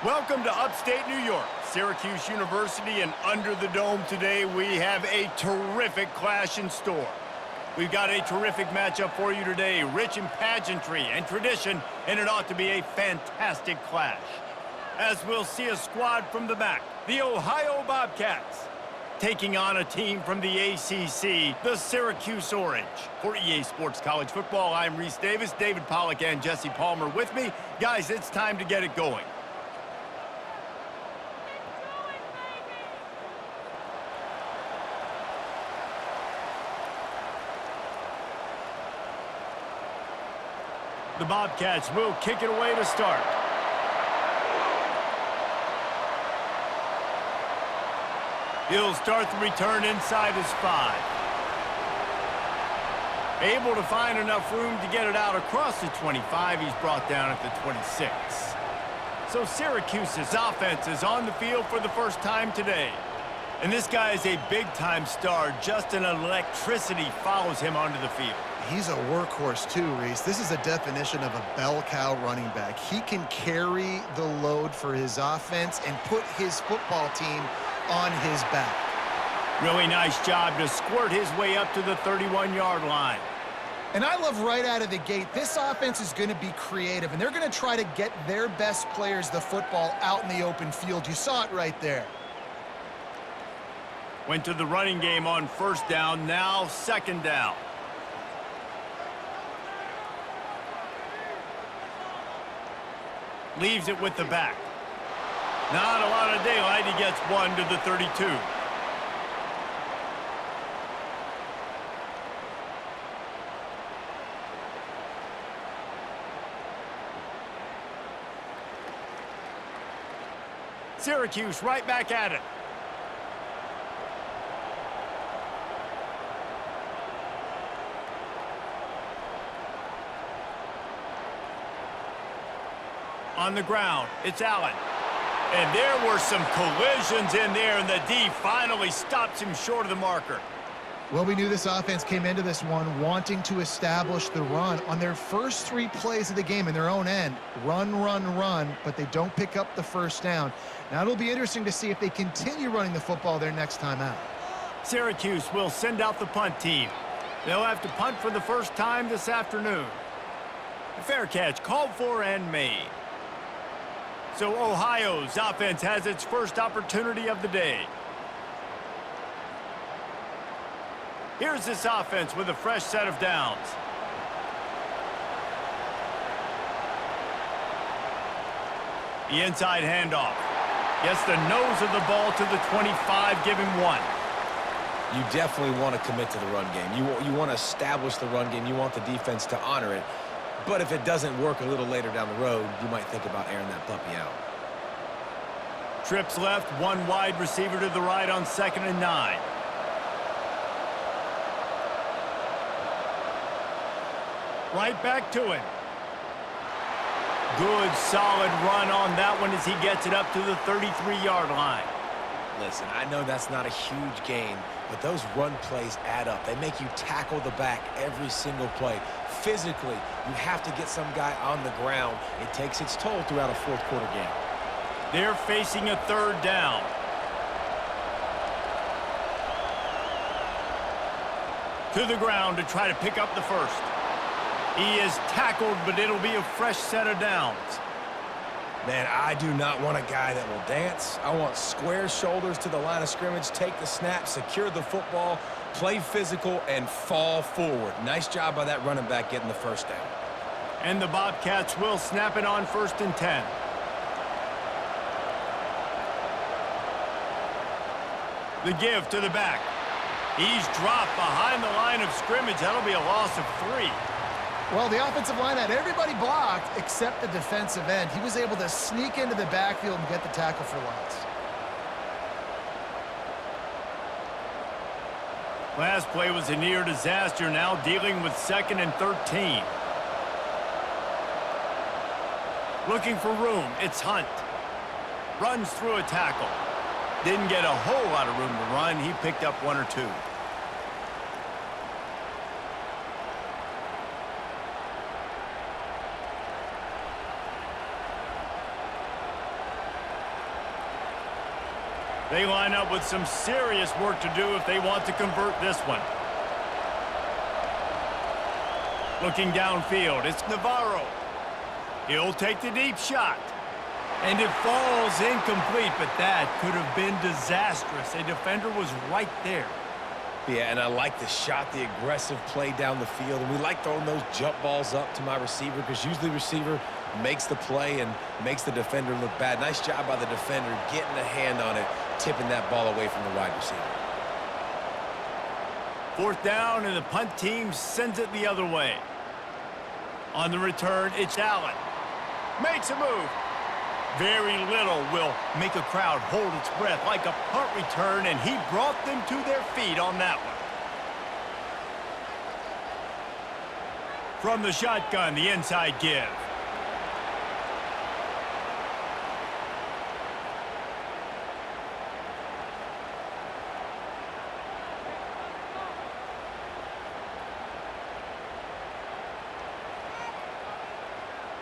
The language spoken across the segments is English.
Welcome to upstate New York, Syracuse University, and under the dome today we have a terrific clash in store. We've got a terrific matchup for you today, rich in pageantry and tradition, and it ought to be a fantastic clash. As we'll see a squad from the back, the Ohio Bobcats, taking on a team from the ACC, the Syracuse Orange. For EA Sports College Football, I'm Reese Davis, David Pollack, and Jesse Palmer with me. Guys, it's time to get it going. The Bobcats will kick it away to start. He'll start the return inside his 5. Able to find enough room to get it out across the 25. He's brought down at the 26. So Syracuse's offense is on the field for the first time today. And this guy is a big-time star. Just an electricity follows him onto the field. He's a workhorse too, Reese. This is a definition of a bell cow running back. He can carry the load for his offense and put his football team on his back. Really nice job to squirt his way up to the 31-yard line. And I love right out of the gate, this offense is going to be creative, and they're going to try to get their best players the football out in the open field. You saw it right there. Went to the running game on first down, now second down. Leaves it with the back. Not a lot of daylight. He gets one to the 32. Syracuse right back at it. On the ground, it's Allen. And there were some collisions in there, and the D finally stops him short of the marker. Well, we knew this offense came into this one wanting to establish the run on their first 3 plays of the game in their own end. Run, run, run, but they don't pick up the first down. Now it'll be interesting to see if they continue running the football their next time out. Syracuse will send out the punt team. They'll have to punt for the first time this afternoon. A fair catch called for and made. So Ohio's offense has its first opportunity of the day. Here's this offense with a fresh set of downs. The inside handoff. Gets the nose of the ball to the 25, give him 1. You definitely want to commit to the run game. You want to establish the run game. You want the defense to honor it. But if it doesn't work a little later down the road, you might think about airing that puppy out. Trips left, 1 wide receiver to the right on 2nd and 9. Right back to him. Good, solid run on that one as he gets it up to the 33-yard line. Listen, I know that's not a huge gain, but those run plays add up. They make you tackle the back every single play. Physically, you have to get some guy on the ground. It takes its toll throughout a fourth-quarter game. They're facing a 3rd down. To the ground to try to pick up the first. He is tackled, but it'll be a fresh set of downs. Man, I do not want a guy that will dance. I want square shoulders to the line of scrimmage, take the snap, secure the football, play physical, and fall forward. Nice job by that running back getting the first down. And the Bobcats will snap it on 1st and 10. The give to the back. He's dropped behind the line of scrimmage. That'll be a loss of 3. Well, the offensive line had everybody blocked except the defensive end. He was able to sneak into the backfield and get the tackle for loss. Last play was a near disaster, now dealing with 2nd and 13. Looking for room, it's Hunt. Runs through a tackle. Didn't get a whole lot of room to run. He picked up 1 or 2. They line up with some serious work to do if they want to convert this one. Looking downfield, it's Navarro. He'll take the deep shot. And it falls incomplete, but that could have been disastrous. A defender was right there. Yeah, and I like the shot, the aggressive play down the field. And we like throwing those jump balls up to my receiver because usually the receiver makes the play and makes the defender look bad. Nice job by the defender getting a hand on it, tipping that ball away from the wide receiver. Fourth down, and the punt team sends it the other way. On the return, it's Allen. Makes a move. Very little will make a crowd hold its breath like a punt return, and he brought them to their feet on that one. From the shotgun, the inside give.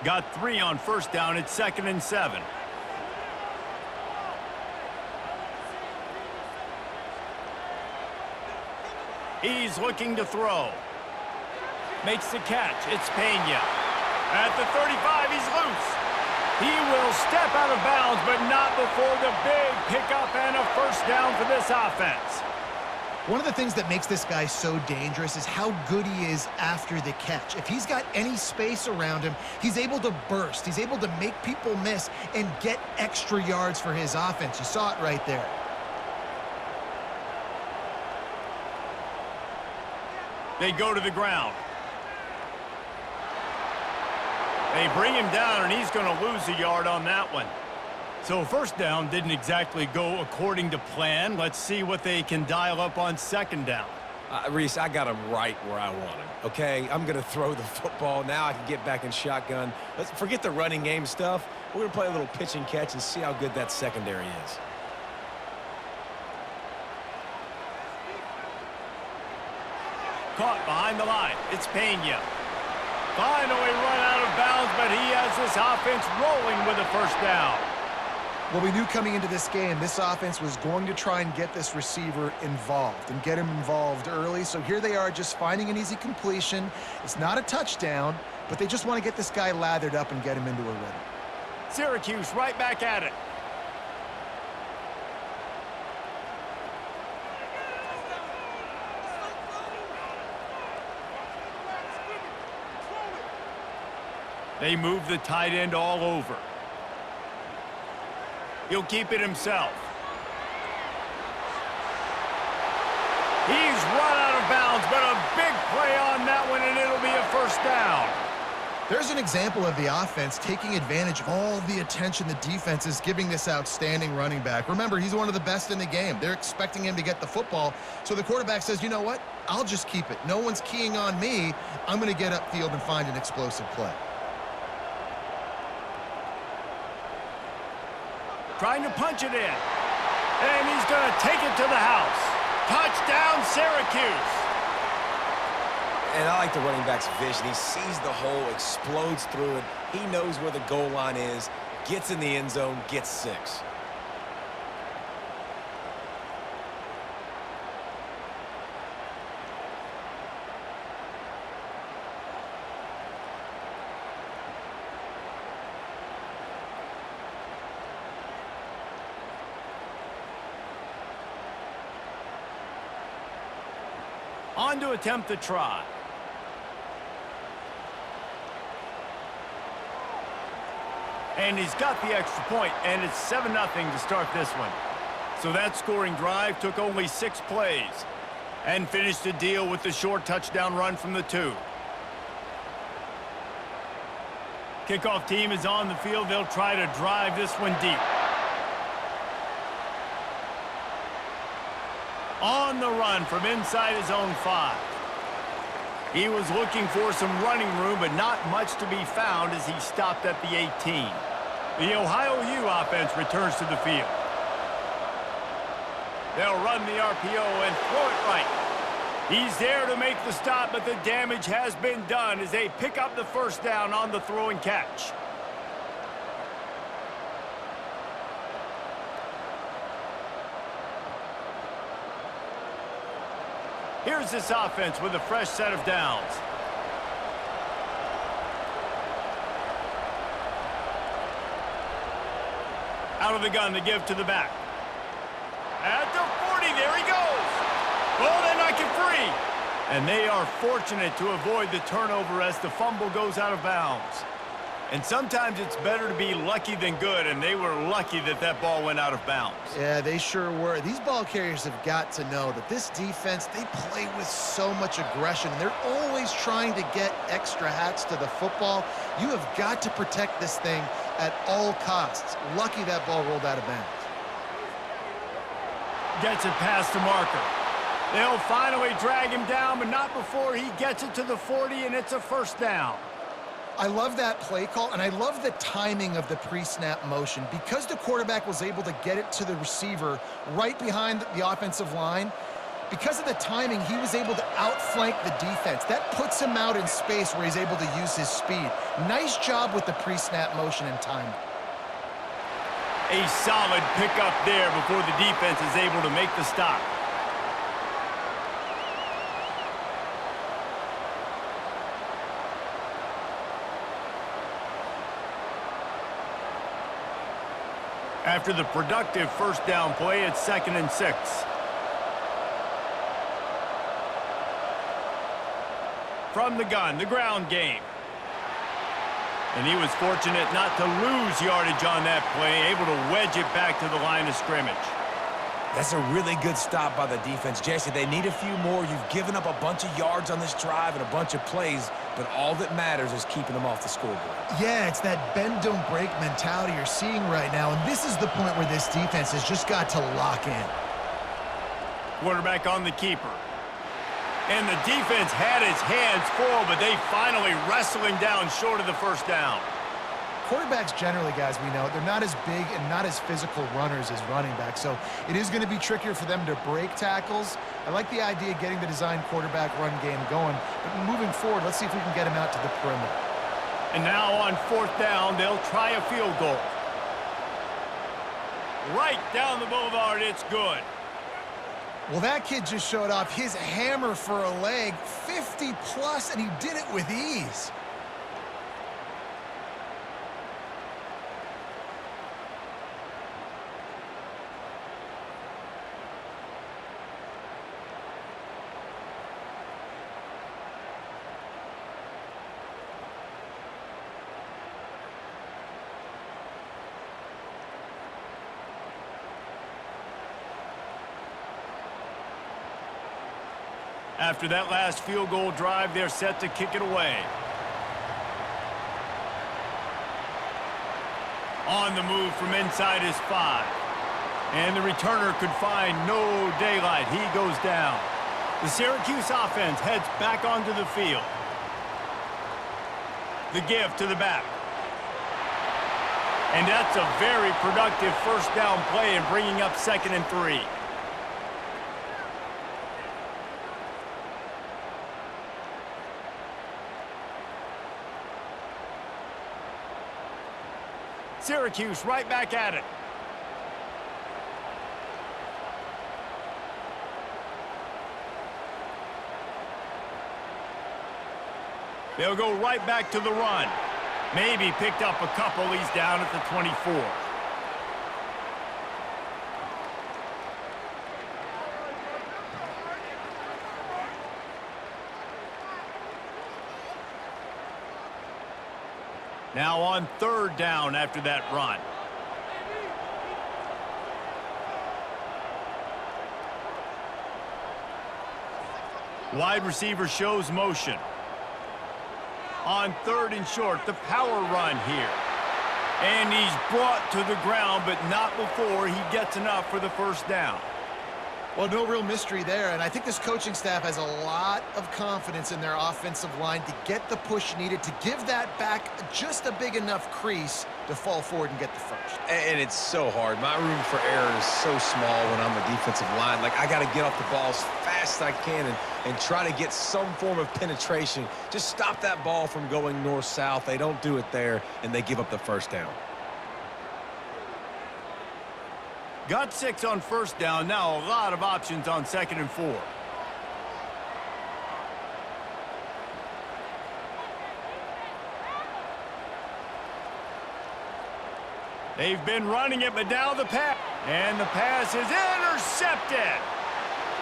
Got 3 on first down. It's 2nd and 7. He's looking to throw. Makes the catch. It's Pena. At the 35, he's loose. He will step out of bounds, but not before the big pickup and a first down for this offense. One of the things that makes this guy so dangerous is how good he is after the catch. If he's got any space around him, he's able to burst. He's able to make people miss and get extra yards for his offense. You saw it right there. They go to the ground. They bring him down, and he's going to lose a yard on that one. So first down didn't exactly go according to plan. Let's see what they can dial up on second down. Reese, I got him right where I want him, okay? I'm going to throw the football. Now I can get back in shotgun. Let's forget the running game stuff. We're going to play a little pitch and catch and see how good that secondary is. Caught behind the line. It's Pena. Finally run out of bounds, but he has this offense rolling with a first down. Well, we knew coming into this game, this offense was going to try and get this receiver involved and get him involved early. So here they are just finding an easy completion. It's not a touchdown, but they just want to get this guy lathered up and get him into a rhythm. Syracuse right back at it. They move the tight end all over. He'll keep it himself. He's run out of bounds, but a big play on that one, and it'll be a first down. There's an example of the offense taking advantage of all the attention the defense is giving this outstanding running back. Remember, he's one of the best in the game. They're expecting him to get the football, so the quarterback says, you know what? I'll just keep it. No one's keying on me. I'm going to get upfield and find an explosive play. Trying to punch it in. And he's going to take it to the house. Touchdown, Syracuse. And I like the running back's vision. He sees the hole, explodes through it. He knows where the goal line is, gets in the end zone, gets 6. On to attempt the try. And he's got the extra point, and it's 7-0 to start this one. So that scoring drive took only 6 plays and finished the deal with the short touchdown run from the 2. Kickoff team is on the field. They'll try to drive this one deep. On the run from inside his own 5. He was looking for some running room, but not much to be found as he stopped at the 18. The Ohio U offense returns to the field. They'll run the RPO and throw it right. He's there to make the stop, but the damage has been done as they pick up the first down on the throw and catch. Here's this offense with a fresh set of downs. Out of the gun to give to the back. At the 40, there he goes. Oh, they knock it free. And they are fortunate to avoid the turnover as the fumble goes out of bounds. And sometimes it's better to be lucky than good, and they were lucky that that ball went out of bounds. Yeah, they sure were. These ball carriers have got to know that this defense, they play with so much aggression. They're always trying to get extra hats to the football. You have got to protect this thing at all costs. Lucky that ball rolled out of bounds. Gets it past the marker. They'll finally drag him down, but not before he gets it to the 40, and it's a first down. I love that play call, and I love the timing of the pre-snap motion. Because the quarterback was able to get it to the receiver right behind the offensive line, because of the timing, he was able to outflank the defense. That puts him out in space where he's able to use his speed. Nice job with the pre-snap motion and timing. A solid pickup there before the defense is able to make the stop. After the productive first down play, it's 2nd and 6. From the gun, the ground game. And he was fortunate not to lose yardage on that play, able to wedge it back to the line of scrimmage. That's a really good stop by the defense. Jesse, they need a few more. You've given up a bunch of yards on this drive and a bunch of plays, but all that matters is keeping them off the scoreboard. Yeah, it's that bend, don't break mentality you're seeing right now, and this is the point where this defense has just got to lock in. Quarterback on the keeper. And the defense had his hands full, but they finally wrestle him down short of the first down. Quarterbacks generally, guys, we know, they're not as big and not as physical runners as running backs, so it is going to be trickier for them to break tackles. I like the idea of getting the design quarterback run game going, but moving forward, let's see if we can get him out to the perimeter. And now on 4th down, they'll try a field goal. Right down the boulevard, it's good. Well, that kid just showed off his hammer for a leg, 50-plus, and he did it with ease. After that last field goal drive, they're set to kick it away. On the move from inside his 5. And the returner could find no daylight. He goes down. The Syracuse offense heads back onto the field. The give to the back. And that's a very productive first down play and bringing up 2nd and 3. Syracuse right back at it. They'll go right back to the run. Maybe picked up a couple. He's down at the 24. Now on 3rd down after that run. Wide receiver shows motion. On 3rd and short, the power run here. And he's brought to the ground, but not before he gets enough for the first down. Well, no real mystery there, and I think this coaching staff has a lot of confidence in their offensive line to get the push needed to give that back just a big enough crease to fall forward and get the first. And it's so hard. My room for error is so small when I'm a defensive line. Like, I got to get off the ball as fast as I can and try to get some form of penetration. Just stop that ball from going north-south. They don't do it there, and they give up the first down. Got 6 on first down. Now a lot of options on 2nd and 4. They've been running it, but now the pass. And the pass is intercepted.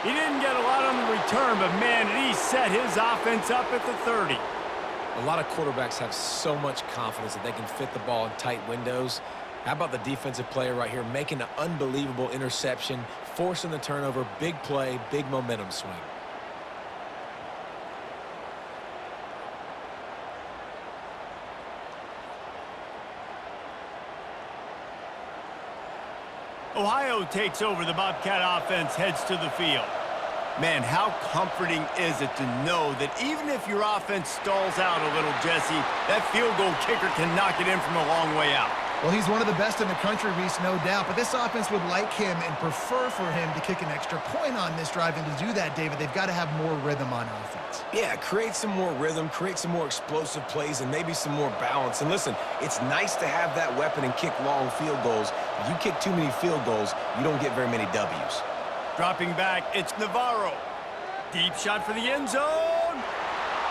He didn't get a lot on the return, but, man, he set his offense up at the 30. A lot of quarterbacks have so much confidence that they can fit the ball in tight windows. How about the defensive player right here making an unbelievable interception, forcing the turnover, big play, big momentum swing. Ohio takes over. The Bobcat offense heads to the field. Man, how comforting is it to know that even if your offense stalls out a little, Jesse, that field goal kicker can knock it in from a long way out. Well, he's one of the best in the country, Reese, no doubt. But this offense would like him and prefer for him to kick an extra point on this drive. And to do that, David, they've got to have more rhythm on offense. Yeah, create some more rhythm, create some more explosive plays, and maybe some more balance. And listen, it's nice to have that weapon and kick long field goals. If you kick too many field goals, you don't get very many W's. Dropping back, it's Navarro. Deep shot for the end zone.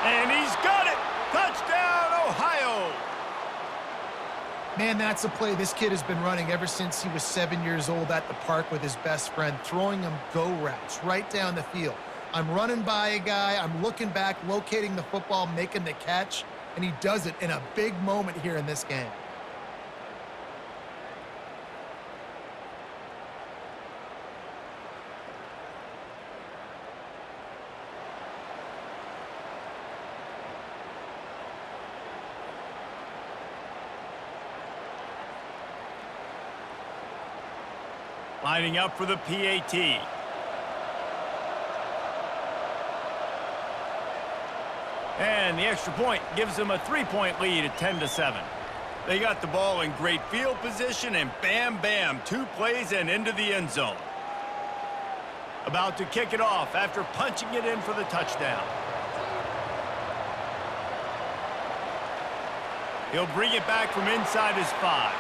And he's got it. Touchdown, Ohio. Man, that's a play this kid has been running ever since he was 7 years old at the park with his best friend, throwing him go routes right down the field. I'm running by a guy, I'm looking back, locating the football, making the catch, and he does it in a big moment here in this game. Lining up for the PAT. And the extra point gives them a 3-point lead at 10-7. They got the ball in great field position, and bam, bam, 2 plays and into the end zone. About to kick it off after punching it in for the touchdown. He'll bring it back from inside his 5.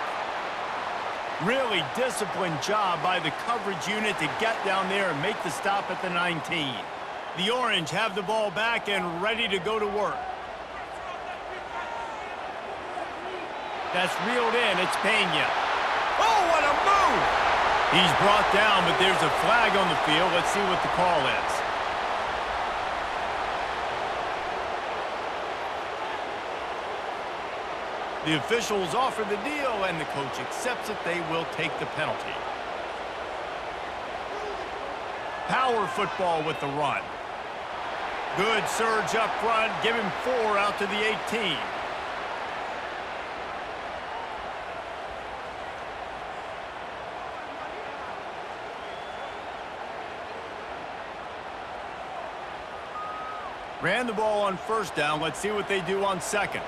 Really disciplined job by the coverage unit to get down there and make the stop at the 19. The Orange have the ball back and ready to go to work. That's reeled in. It's Pena. Oh, what a move! He's brought down, but there's a flag on the field. Let's see what the call is. The officials offer the deal, and the coach accepts it. They will take the penalty. Power football with the run. Good surge up front. Give him 4 out to the 18. Ran the ball on first down. Let's see what they do on second.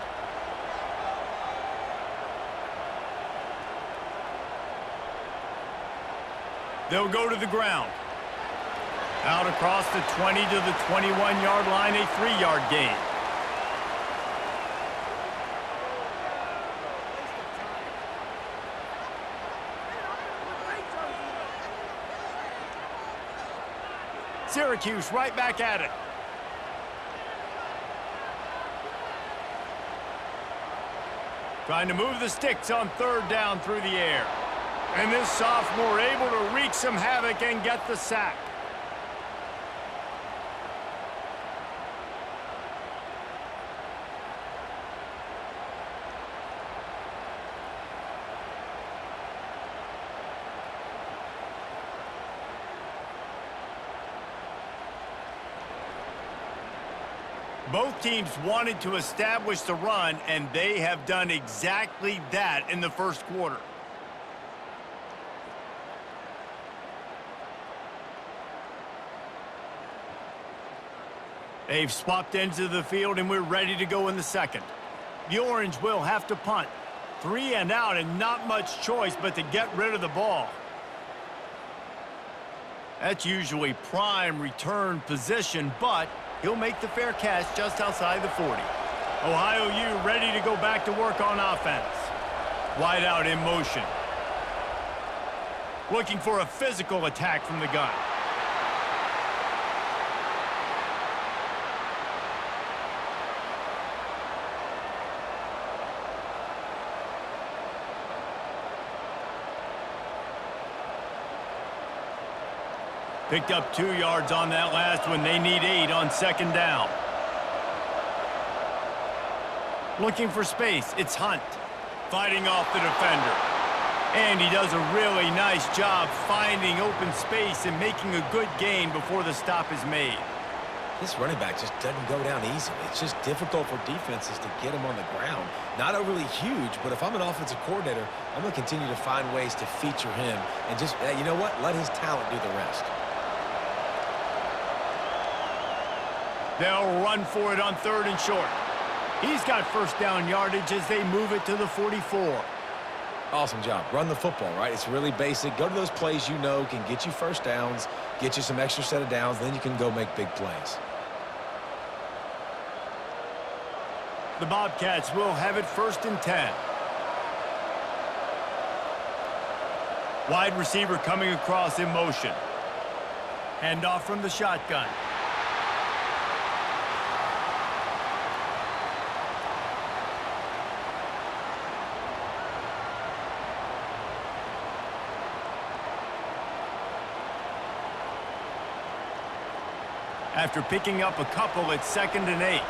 They'll go to the ground. Out across the 20 to the 21-yard line, a 3-yard gain. Syracuse right back at it. Trying to move the sticks on third down through the air. And this sophomore able to wreak some havoc and get the sack. Both teams wanted to establish the run, and they have done exactly that in the first quarter. They've swapped into the field, and we're ready to go in the second. The Orange will have to punt. 3 and out, and not much choice but to get rid of the ball. That's usually prime return position, but he'll make the fair catch just outside the 40. Ohio U ready to go back to work on offense. Wide out in motion. Looking for a physical attack from the gun. Picked up 2 yards on that last one. They need 8 on second down. Looking for space. It's Hunt fighting off the defender. And he does a really nice job finding open space and making a good gain before the stop is made. This running back just doesn't go down easily. It's just difficult for defenses to get him on the ground. Not overly huge, but if I'm an offensive coordinator, I'm going to continue to find ways to feature him and just, you know what, let his talent do the rest. They'll run for it on 3rd and short. He's got first down yardage as they move it to the 44. Awesome job. Run the football, right? It's really basic. Go to those plays you know can get you first downs, get you some extra set of downs, then you can go make big plays. The Bobcats will have it 1st and 10. Wide receiver coming across in motion. Handoff from the shotgun. After picking up a couple, it's 2nd and 8.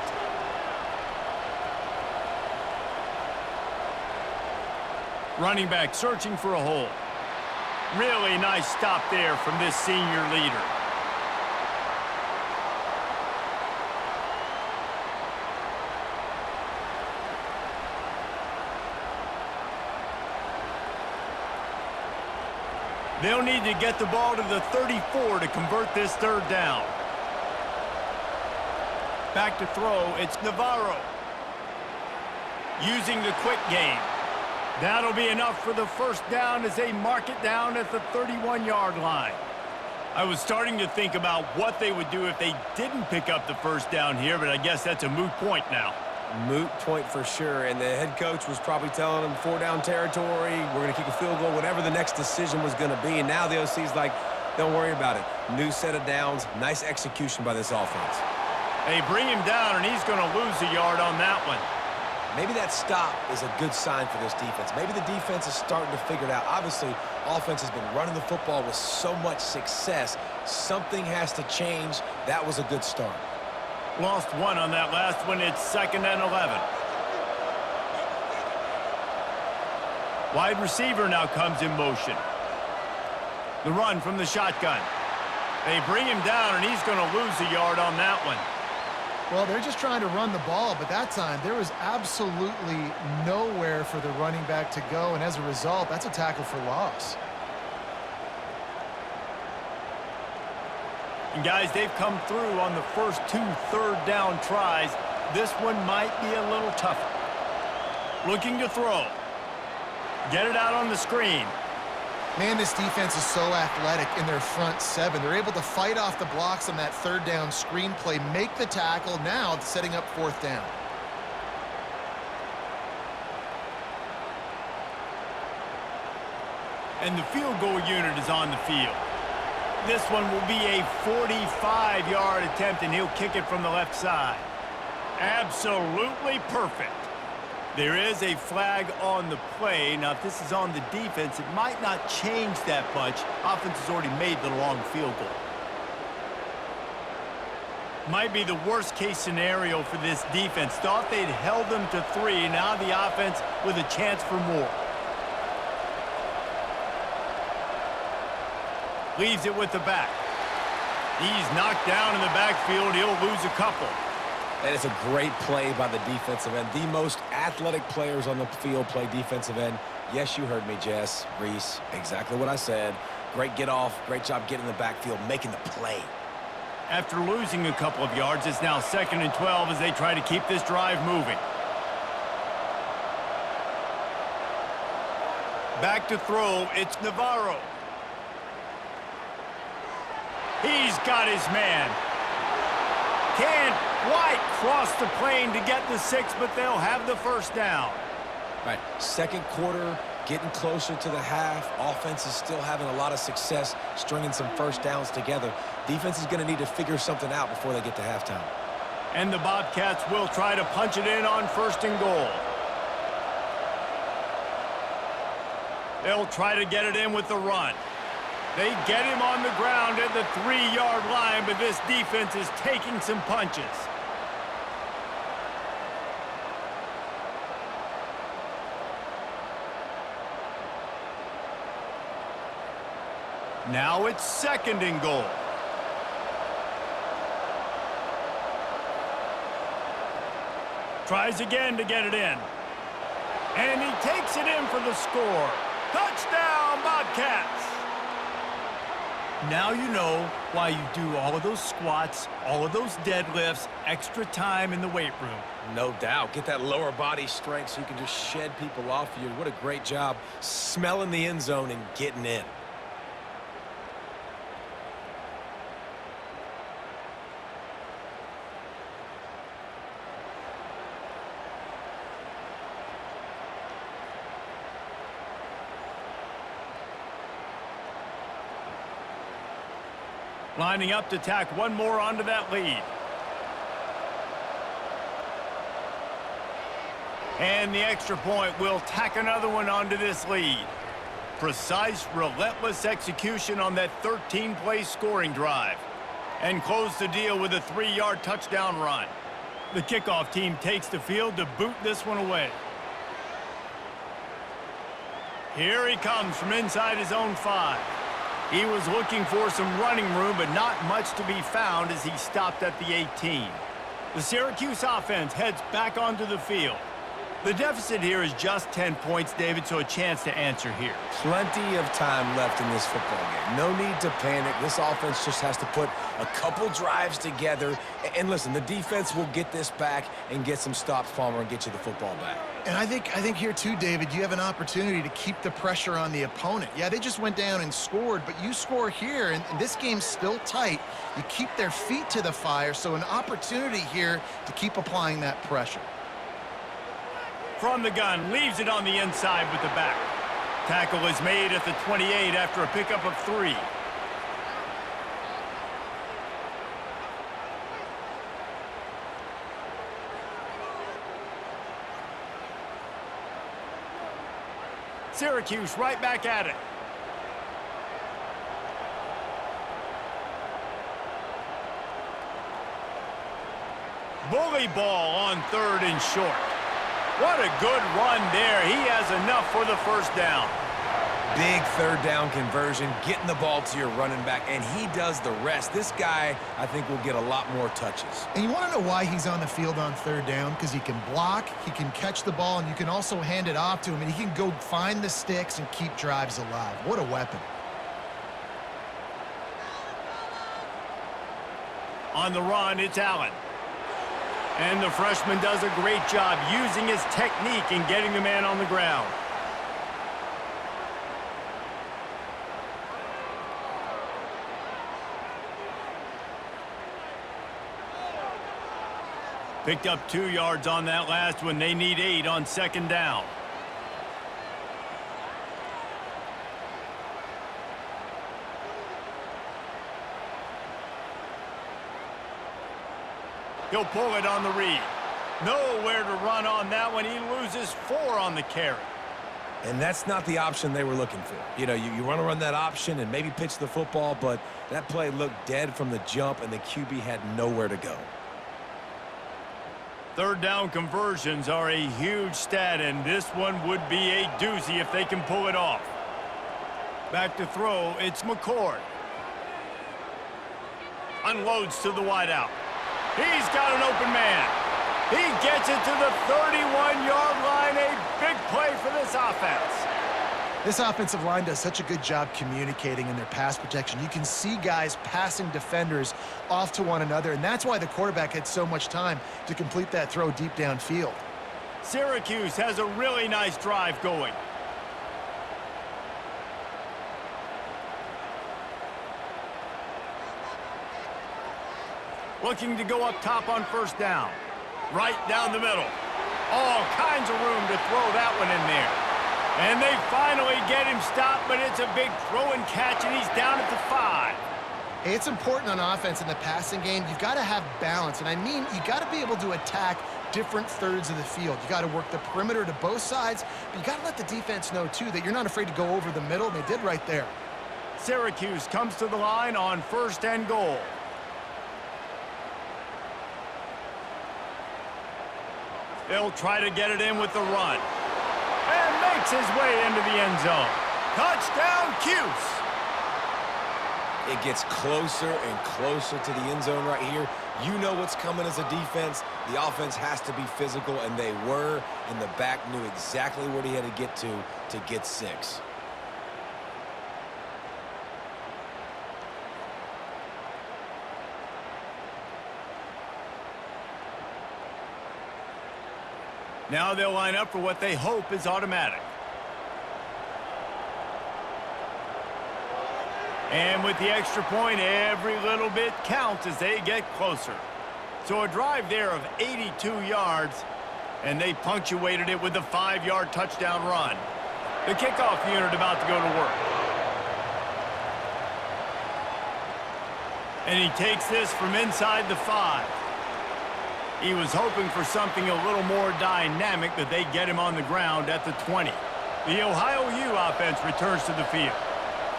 Running back searching for a hole. Really nice stop there from this senior leader. They'll need to get the ball to the 34 to convert this 3rd down. Back to throw, it's Navarro. Using the quick game. That'll be enough for the first down as they mark it down at the 31-yard line. I was starting to think about what they would do if they didn't pick up the first down here, but I guess that's a moot point now. Moot point for sure, and the head coach was probably telling them 4-down territory, we're going to kick a field goal, whatever the next decision was going to be, and now the OC's like, don't worry about it. New set of downs, nice execution by this offense. They bring him down, and he's going to lose a yard on that one. Maybe that stop is a good sign for this defense. Maybe the defense is starting to figure it out. Obviously, offense has been running the football with so much success. Something has to change. That was a good start. Lost 1 on that last one. It's 2nd and 11. Wide receiver now comes in motion. The run from the shotgun. They bring him down, and he's going to lose a yard on that one. Well, they're just trying to run the ball, but that time there was absolutely nowhere for the running back to go, and as a result, that's a tackle for loss. And guys, they've come through on the first 2 third-down tries. This one might be a little tougher. Looking to throw. Get it out on the screen. Man, this defense is so athletic in their front 7. They're able to fight off the blocks on that 3rd down screen play, make the tackle, now setting up 4th down. And the field goal unit is on the field. This one will be a 45-yard attempt, and he'll kick it from the left side. Absolutely perfect. There is a flag on the play. Now, if this is on the defense, it might not change that much. Offense has already made the long field goal. Might be the worst-case scenario for this defense. Thought they'd held them to 3. Now the offense with a chance for more. Leaves it with the back. He's knocked down in the backfield. He'll lose a couple. That is a great play by the defensive end. The most athletic players on the field play defensive end. Yes, you heard me, Jess, Reese. Exactly what I said. Great get off. Great job getting in the backfield, making the play. After losing a couple of yards, it's now 2nd and 12 as they try to keep this drive moving. Back to throw, it's Navarro. He's got his man. Can't quite cross the plane to get the 6, but they'll have the first down. Right, second quarter, getting closer to the half. Offense is still having a lot of success stringing some first downs together. Defense is going to need to figure something out before they get to halftime. And the Bobcats will try to punch it in on 1st and goal. They'll try to get it in with the run. They get him on the ground at the 3-yard line, but this defense is taking some punches. Now it's 2nd and goal. Tries again to get it in. And he takes it in for the score. Touchdown, Bobcats! Now you know why you do all of those squats, all of those deadlifts, extra time in the weight room. No doubt. Get that lower body strength so you can just shed people off you. What a great job smelling the end zone and getting in. Lining up to tack one more onto that lead. And the extra point will tack another one onto this lead. Precise, relentless execution on that 13-play scoring drive. And close the deal with a 3-yard touchdown run. The kickoff team takes the field to boot this one away. Here he comes from inside his own 5. He was looking for some running room, but not much to be found as he stopped at the 18. The Syracuse offense heads back onto the field. The deficit here is just 10 points, David, so a chance to answer here. Plenty of time left in this football game. No need to panic. This offense just has to put a couple drives together. And listen, the defense will get this back and get some stops, Palmer, and get you the football back. And I think here too, David, you have an opportunity to keep the pressure on the opponent. Yeah, they just went down and scored, but you score here, and this game's still tight. You keep their feet to the fire, so an opportunity here to keep applying that pressure. From the gun, leaves it on the inside with the back. Tackle is made at the 28 after a pickup of 3. Syracuse right back at it. Bully ball on 3rd and short. What a good run there. He has enough for the first down. Big 3rd down conversion, getting the ball to your running back, and he does the rest. This guy, I think, will get a lot more touches. And you want to know why he's on the field on 3rd down? Because he can block, he can catch the ball, and you can also hand it off to him, and he can go find the sticks and keep drives alive. What a weapon. On the run, it's Allen. And the freshman does a great job using his technique and getting the man on the ground. Picked up 2 yards on that last one. They need 8 on 2nd down. He'll pull it on the read. Nowhere to run on that one. He loses 4 on the carry. And that's not the option they were looking for. You know, you want to run that option and maybe pitch the football, but that play looked dead from the jump, and the QB had nowhere to go. 3rd down conversions are a huge stat, and this one would be a doozy if they can pull it off. Back to throw, it's McCord. Unloads to the wideout. He's got an open man. He gets it to the 31-yard line. A big play for this offense. This offensive line does such a good job communicating in their pass protection. You can see guys passing defenders off to one another, and that's why the quarterback had so much time to complete that throw deep downfield. Syracuse has a really nice drive going. Looking to go up top on 1st down. Right down the middle. All kinds of room to throw that one in there. And they finally get him stopped, but it's a big throw and catch, and he's down at the 5. Hey, it's important on offense in the passing game. You've got to have balance, and I mean you got to be able to attack different thirds of the field. You got to work the perimeter to both sides, but you got to let the defense know, too, that you're not afraid to go over the middle, and they did right there. Syracuse comes to the line on 1st and goal. They'll try to get it in with the run. And makes his way into the end zone. Touchdown, Cuse! It gets closer and closer to the end zone right here. You know what's coming as a defense. The offense has to be physical, and they were, and the back knew exactly what he had to get 6. Now they'll line up for what they hope is automatic. And with the extra point, every little bit counts as they get closer. So a drive there of 82 yards, and they punctuated it with a 5-yard touchdown run. The kickoff unit about to go to work. And he takes this from inside the 5. He was hoping for something a little more dynamic, that they get him on the ground at the 20. The Ohio U offense returns to the field.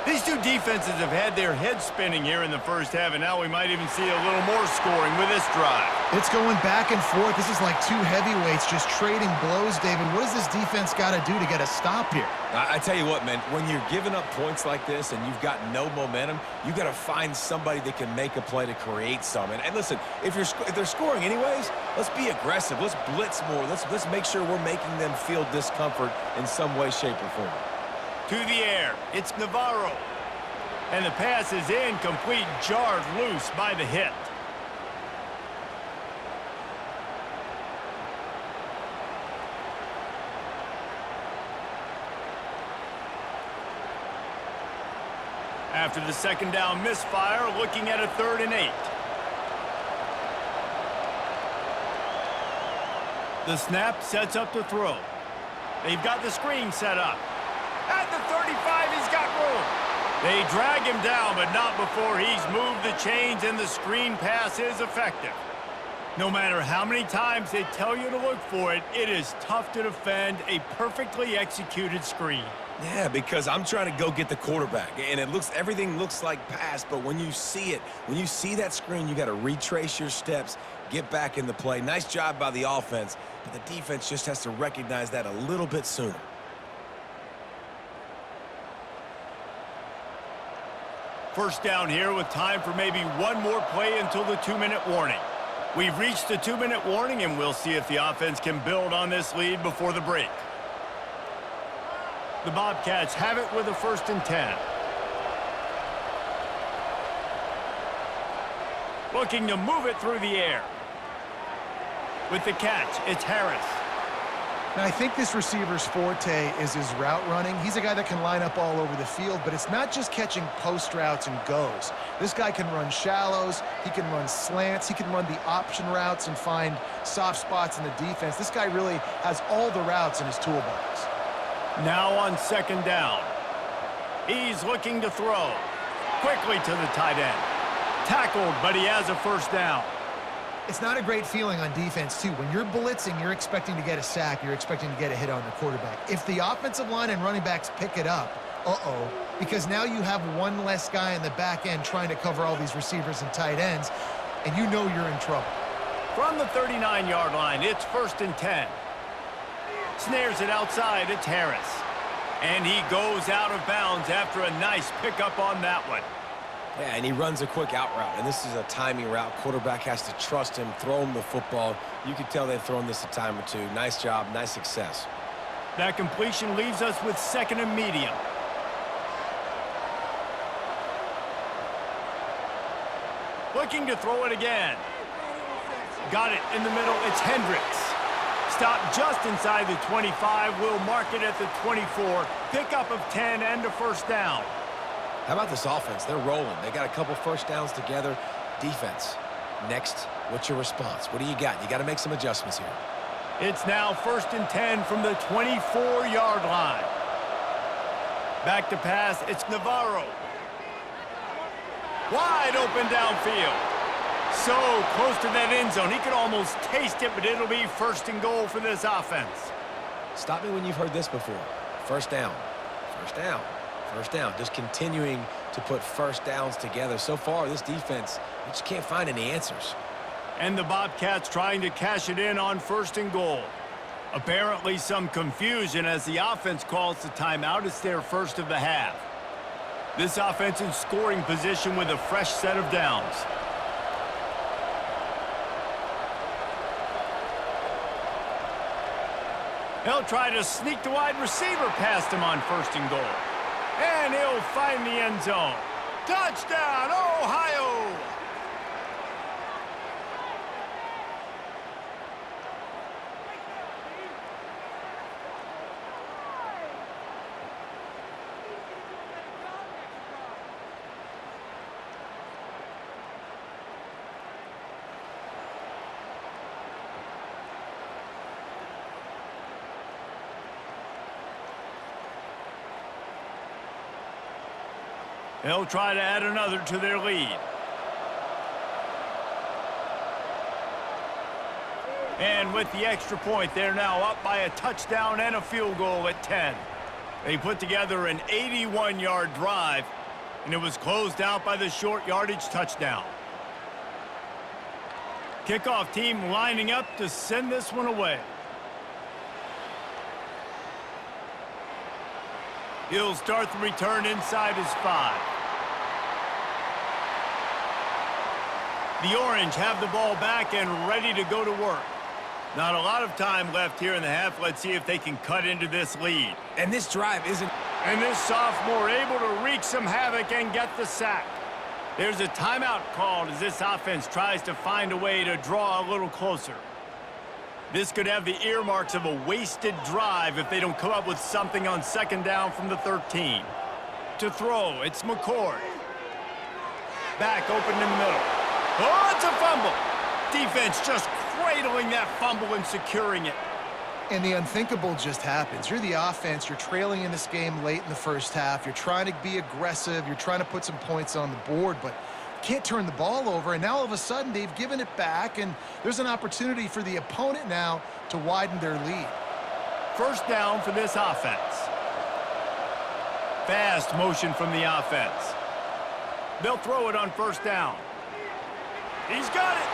These two defenses have had their heads spinning here in the first half, and now we might even see a little more scoring with this drive. It's going back and forth. This is like two heavyweights just trading blows, David. What does this defense got to do to get a stop here? I tell you what, man, when you're giving up points like this and you've got no momentum, you got to find somebody that can make a play to create some. And listen, if they're scoring anyways, let's be aggressive. Let's blitz more. Let's make sure we're making them feel discomfort in some way, shape, or form. To the air, it's Navarro. And the pass is incomplete, jarred loose by the hit. After the second down misfire, looking at a 3rd and 8. The snap sets up the throw. They've got the screen set up. At the 35, he's got room. They drag him down, but not before he's moved the chains, and the screen pass is effective. No matter how many times they tell you to look for it, it is tough to defend a perfectly executed screen. Yeah, because I'm trying to go get the quarterback, and everything looks like pass, but when you see it, when you see that screen, you got to retrace your steps, get back in the play. Nice job by the offense, but the defense just has to recognize that a little bit sooner. First down here with time for maybe one more play until the 2-minute warning. We've reached the 2-minute warning, and we'll see if the offense can build on this lead before the break. The Bobcats have it with a 1st and 10. Looking to move it through the air. With the catch, it's Harris. Now, I think this receiver's forte is his route running. He's a guy that can line up all over the field, but it's not just catching post routes and goes. This guy can run shallows, he can run slants, he can run the option routes and find soft spots in the defense. This guy really has all the routes in his toolbox. Now on 2nd down. He's looking to throw. Quickly to the tight end. Tackled, but he has a 1st down. It's not a great feeling on defense, too. When you're blitzing, you're expecting to get a sack. You're expecting to get a hit on the quarterback. If the offensive line and running backs pick it up, because now you have one less guy in the back end trying to cover all these receivers and tight ends, and you know you're in trouble. From the 39-yard line, it's 1st and 10. Snares it outside, it's Harris. And he goes out of bounds after a nice pickup on that one. Yeah, and he runs a quick out route, and this is a timing route. Quarterback has to trust him, throw him the football. You can tell they've thrown this a time or two. Nice job, nice success. That completion leaves us with 2nd and medium. Looking to throw it again. Got it in the middle, it's Hendricks. Stopped just inside the 25, will mark it at the 24. Pickup of 10 and a 1st down. How about this offense? They're rolling. They got a couple 1st downs together. Defense. Next, what's your response? What do you got? You got to make some adjustments here. It's now 1st and 10 from the 24-yard line. Back to pass, it's Navarro. Wide open downfield. So close to that end zone. He could almost taste it, but it'll be 1st and goal for this offense. Stop me when you've heard this before. 1st down. 1st down. 1st down. Just continuing to put first downs together. So far, this defense, we just can't find any answers. And the Bobcats trying to cash it in on 1st and goal. Apparently some confusion as the offense calls the timeout. It's their first of the half. This offense in scoring position with a fresh set of downs. He'll try to sneak the wide receiver past him on 1st and goal. And he'll find the end zone. Touchdown, Ohio! They'll try to add another to their lead. And with the extra point, they're now up by a touchdown and a field goal at 10. They put together an 81-yard drive, and it was closed out by the short yardage touchdown. Kickoff team lining up to send this one away. He'll start the return inside his 5. The Orange have the ball back and ready to go to work. Not a lot of time left here in the half. Let's see if they can cut into this lead. And this drive isn't... And this sophomore able to wreak some havoc and get the sack. There's a timeout called as this offense tries to find a way to draw a little closer. This could have the earmarks of a wasted drive if they don't come up with something on 2nd down from the 13. To throw, it's McCord. Back open in the middle. Oh, it's a fumble. Defense just cradling that fumble and securing it. And the unthinkable just happens. You're the offense. You're trailing in this game late in the first half. You're trying to be aggressive. You're trying to put some points on the board, but can't turn the ball over. And now all of a sudden they've given it back, and there's an opportunity for the opponent now to widen their lead. 1st down for this offense. Fast motion from the offense. They'll throw it on 1st down. He's got it,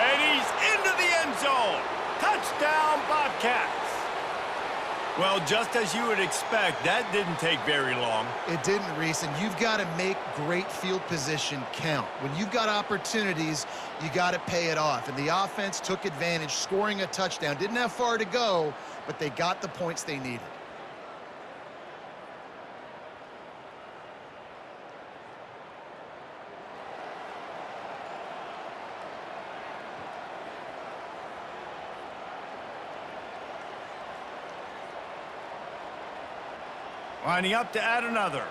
and he's into the end zone. Touchdown, Bobcats. Well, just as you would expect, that didn't take very long. It didn't, Reese, and you've got to make great field position count. When you've got opportunities, you got to pay it off. And the offense took advantage, scoring a touchdown. Didn't have far to go, but they got the points they needed. Lining up to add another.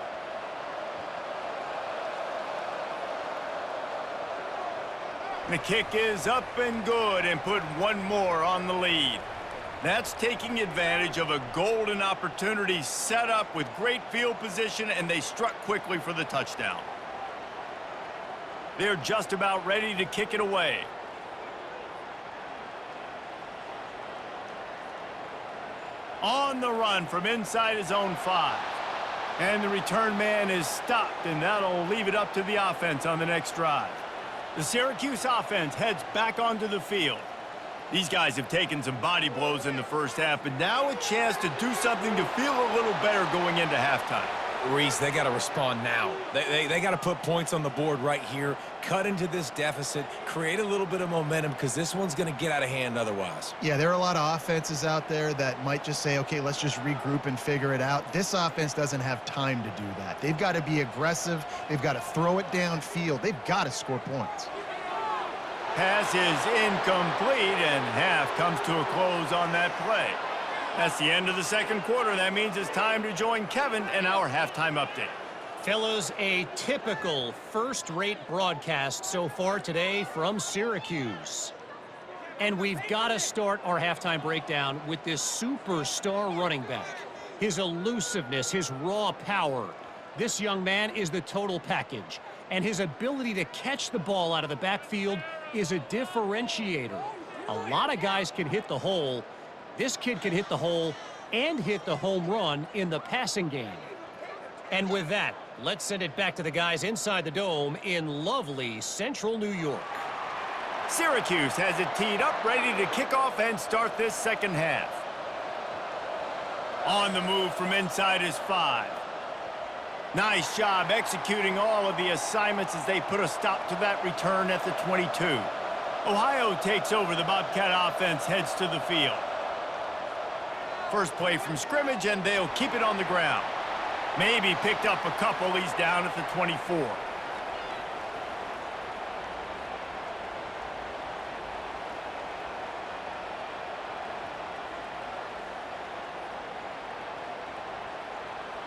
The kick is up and good and put one more on the lead. That's taking advantage of a golden opportunity set up with great field position, and they struck quickly for the touchdown. They're just about ready to kick it away. On the run from inside his own 5. And the return man is stopped, and that'll leave it up to the offense on the next drive. The Syracuse offense heads back onto the field. These guys have taken some body blows in the first half, but now a chance to do something to feel a little better going into halftime. Reese, they got to respond now. They got to put points on the board right here, cut into this deficit, create a little bit of momentum, because this one's going to get out of hand otherwise. Yeah, there are a lot of offenses out there that might just say, okay, let's just regroup and figure it out. This offense doesn't have time to do that. They've got to be aggressive. They've got to throw it downfield. They've got to score points. Pass is incomplete, and half comes to a close on that play. That's the end of the 2nd quarter. That means it's time to join Kevin in our halftime update. Fellas, a typical first-rate broadcast so far today from Syracuse. And we've got to start our halftime breakdown with this superstar running back. His elusiveness, his raw power. This young man is the total package. And his ability to catch the ball out of the backfield is a differentiator. A lot of guys can hit the hole. This kid can hit the hole and hit the home run in the passing game. And with that, Let's send it back to the guys inside the dome in lovely central New York. Syracuse has it teed up, ready to kick off and start this second half. On the move from inside is 5. Nice job executing all of the assignments as they put a stop to that return at the 22. Ohio takes over. The Bobcat offense heads to the field. First play from scrimmage, and they'll keep it on the ground. Maybe picked up a couple. He's down at the 24.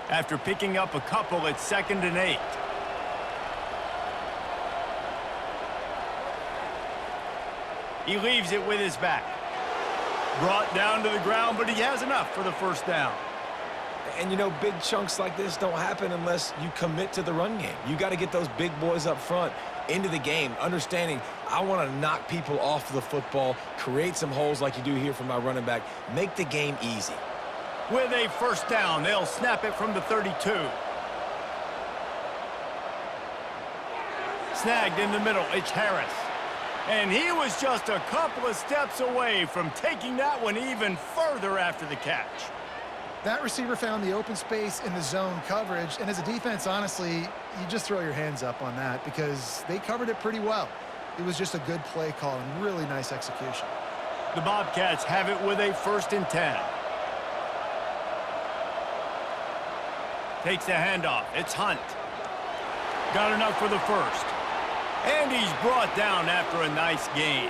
After picking up a couple, it's 2nd and 8. He leaves it with his back. Brought down to the ground, but he has enough for the first down. And, you know, big chunks like this don't happen unless you commit to the run game. You got to get those big boys up front into the game, understanding I want to knock people off the football, create some holes like you do here for my running back, make the game easy. With a first down, they'll snap it from the 32. Snagged in the middle, it's Harris. And he was just a couple of steps away from taking that one even further after the catch. That receiver found the open space in the zone coverage, and as a defense, honestly, you just throw your hands up on that because they covered it pretty well. It was just a good play call and really nice execution. The Bobcats have it with a 1st and 10. Takes the handoff. It's Hunt. Got enough for the first. And he's brought down after a nice gain.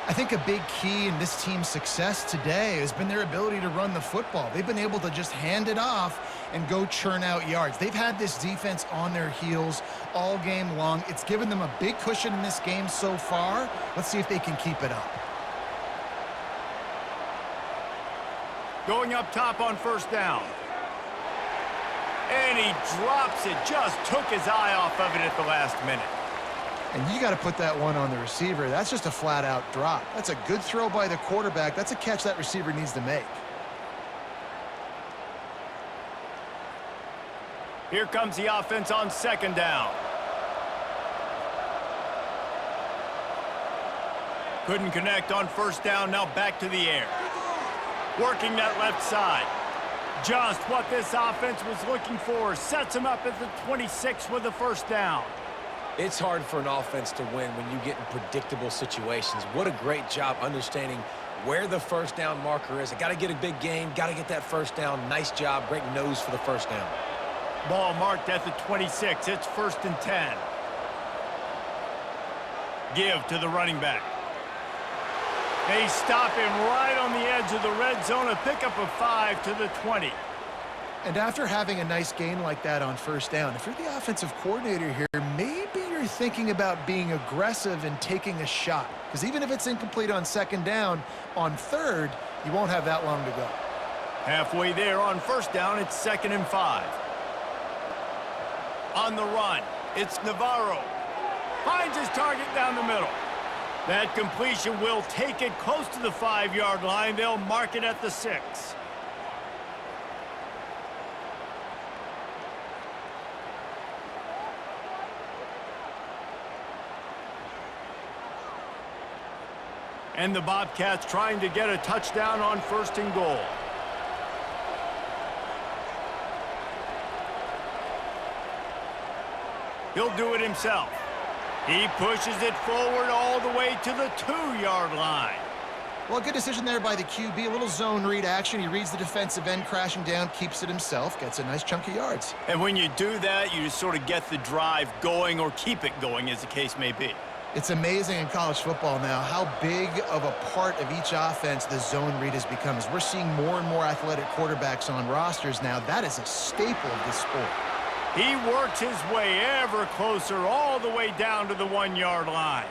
I think a big key in this team's success today has been their ability to run the football. They've been able to just hand it off and go churn out yards. They've had this defense on their heels all game long. It's given them a big cushion in this game so far. Let's see if they can keep it up. Going up top on first down. And he drops it. Just took his eye off of it at the last minute. And you got to put that one on the receiver. That's just a flat-out drop. That's a good throw by the quarterback. That's a catch that receiver needs to make. Here comes the offense on 2nd down. Couldn't connect on first down. Now back to the air. Working that left side. Just what this offense was looking for. Sets him up at the 26 with the first down. It's hard for an offense to win when you get in predictable situations. What a great job understanding where the first down marker is. I got to get a big gain, got to get that first down. Nice job, great nose for the first down. Ball marked at the 26. It's 1st and 10. Give to the running back. They stop him right on the edge of the red zone. A pickup of 5 to the 20. And after having a nice gain like that on first down, if you're the offensive coordinator here, maybe you're thinking about being aggressive and taking a shot. Because even if it's incomplete on 2nd down, on 3rd, you won't have that long to go. Halfway there on first down, it's 2nd and 5. On the run, it's Navarro. Finds his target down the middle. That completion will take it close to the 5-yard line. They'll mark it at the 6. And the Bobcats trying to get a touchdown on 1st and goal. He'll do it himself. He pushes it forward all the way to the 2-yard line. Well, good decision there by the QB. A little zone read action. He reads the defensive end crashing down, keeps it himself, gets a nice chunk of yards. And when you do that, you just sort of get the drive going or keep it going, as the case may be. It's amazing in college football now how big of a part of each offense the zone read has become. As we're seeing more and more athletic quarterbacks on rosters now, that is a staple of this sport. He works his way ever closer all the way down to the 1-yard line.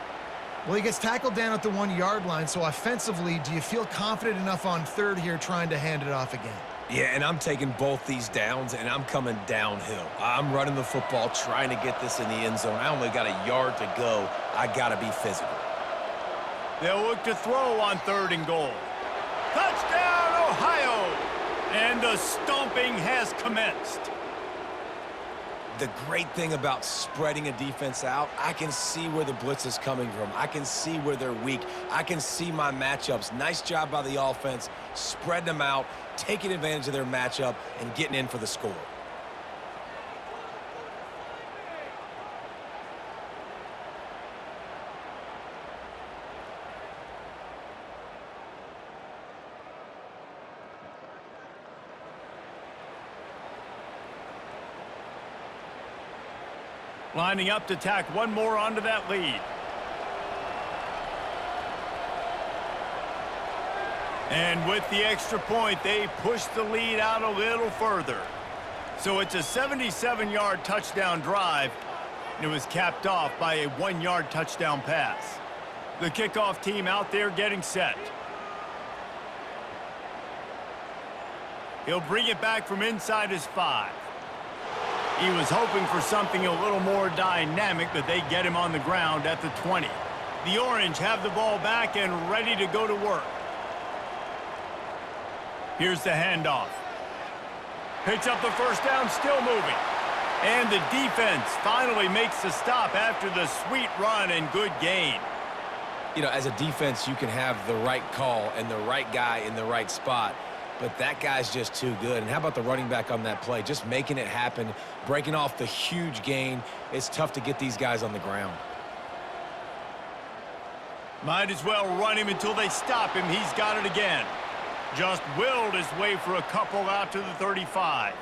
Well, he gets tackled down at the 1-yard line, so offensively, do you feel confident enough on 3rd here trying to hand it off again? Yeah, and I'm taking both these downs, and I'm coming downhill. I'm running the football, trying to get this in the end zone. I only got a yard to go. I got to be physical. They'll look to throw on 3rd and goal. Touchdown, Ohio! And the stomping has commenced. The great thing about spreading a defense out, I can see where the blitz is coming from. I can see where they're weak. I can see my matchups. Nice job by the offense, spreading them out, taking advantage of their matchup, and getting in for the score. Lining up to tack one more onto that lead. And with the extra point, they push the lead out a little further. So it's a 77-yard touchdown drive, and it was capped off by a 1-yard touchdown pass. The kickoff team out there getting set. He'll bring it back from inside his 5. He was hoping for something a little more dynamic, but they get him on the ground at the 20. The Orange have the ball back and ready to go to work. Here's the handoff. Picks up the first down, still moving. And the defense finally makes the stop after the sweet run and good gain. You know, as a defense, you can have the right call and the right guy in the right spot. But that guy's just too good. And how about the running back on that play? Just making it happen, breaking off the huge gain. It's tough to get these guys on the ground. Might as well run him until they stop him. He's got it again. Just willed his way for a couple out to the 35.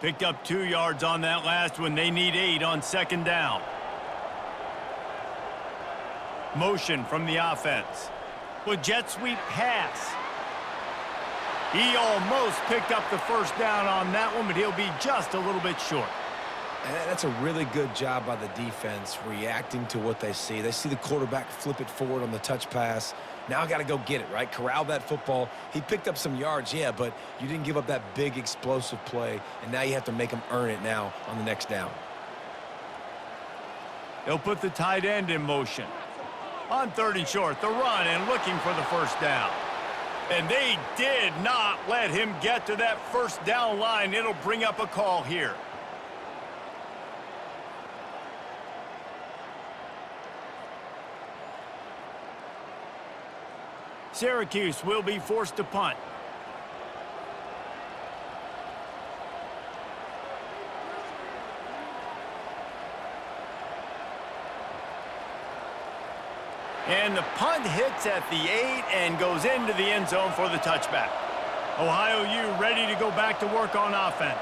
Picked up 2 yards on that last one. They need 8 on second down. Motion from the offense. With jet sweep pass. He almost picked up the first down on that one, but he'll be just a little bit short. And that's a really good job by the defense, reacting to what they see. They see the quarterback flip it forward on the touch pass. Now I got to go get it, right? Corral that football. He picked up some yards, yeah, but you didn't give up that big explosive play, and now you have to make them earn it now on the next down. They'll put the tight end in motion. On 3rd and short, the run and looking for the first down. And they did not let him get to that first down line. It'll bring up a call here. Syracuse will be forced to punt. And the punt hits at the 8 and goes into the end zone for the touchback. Ohio U ready to go back to work on offense.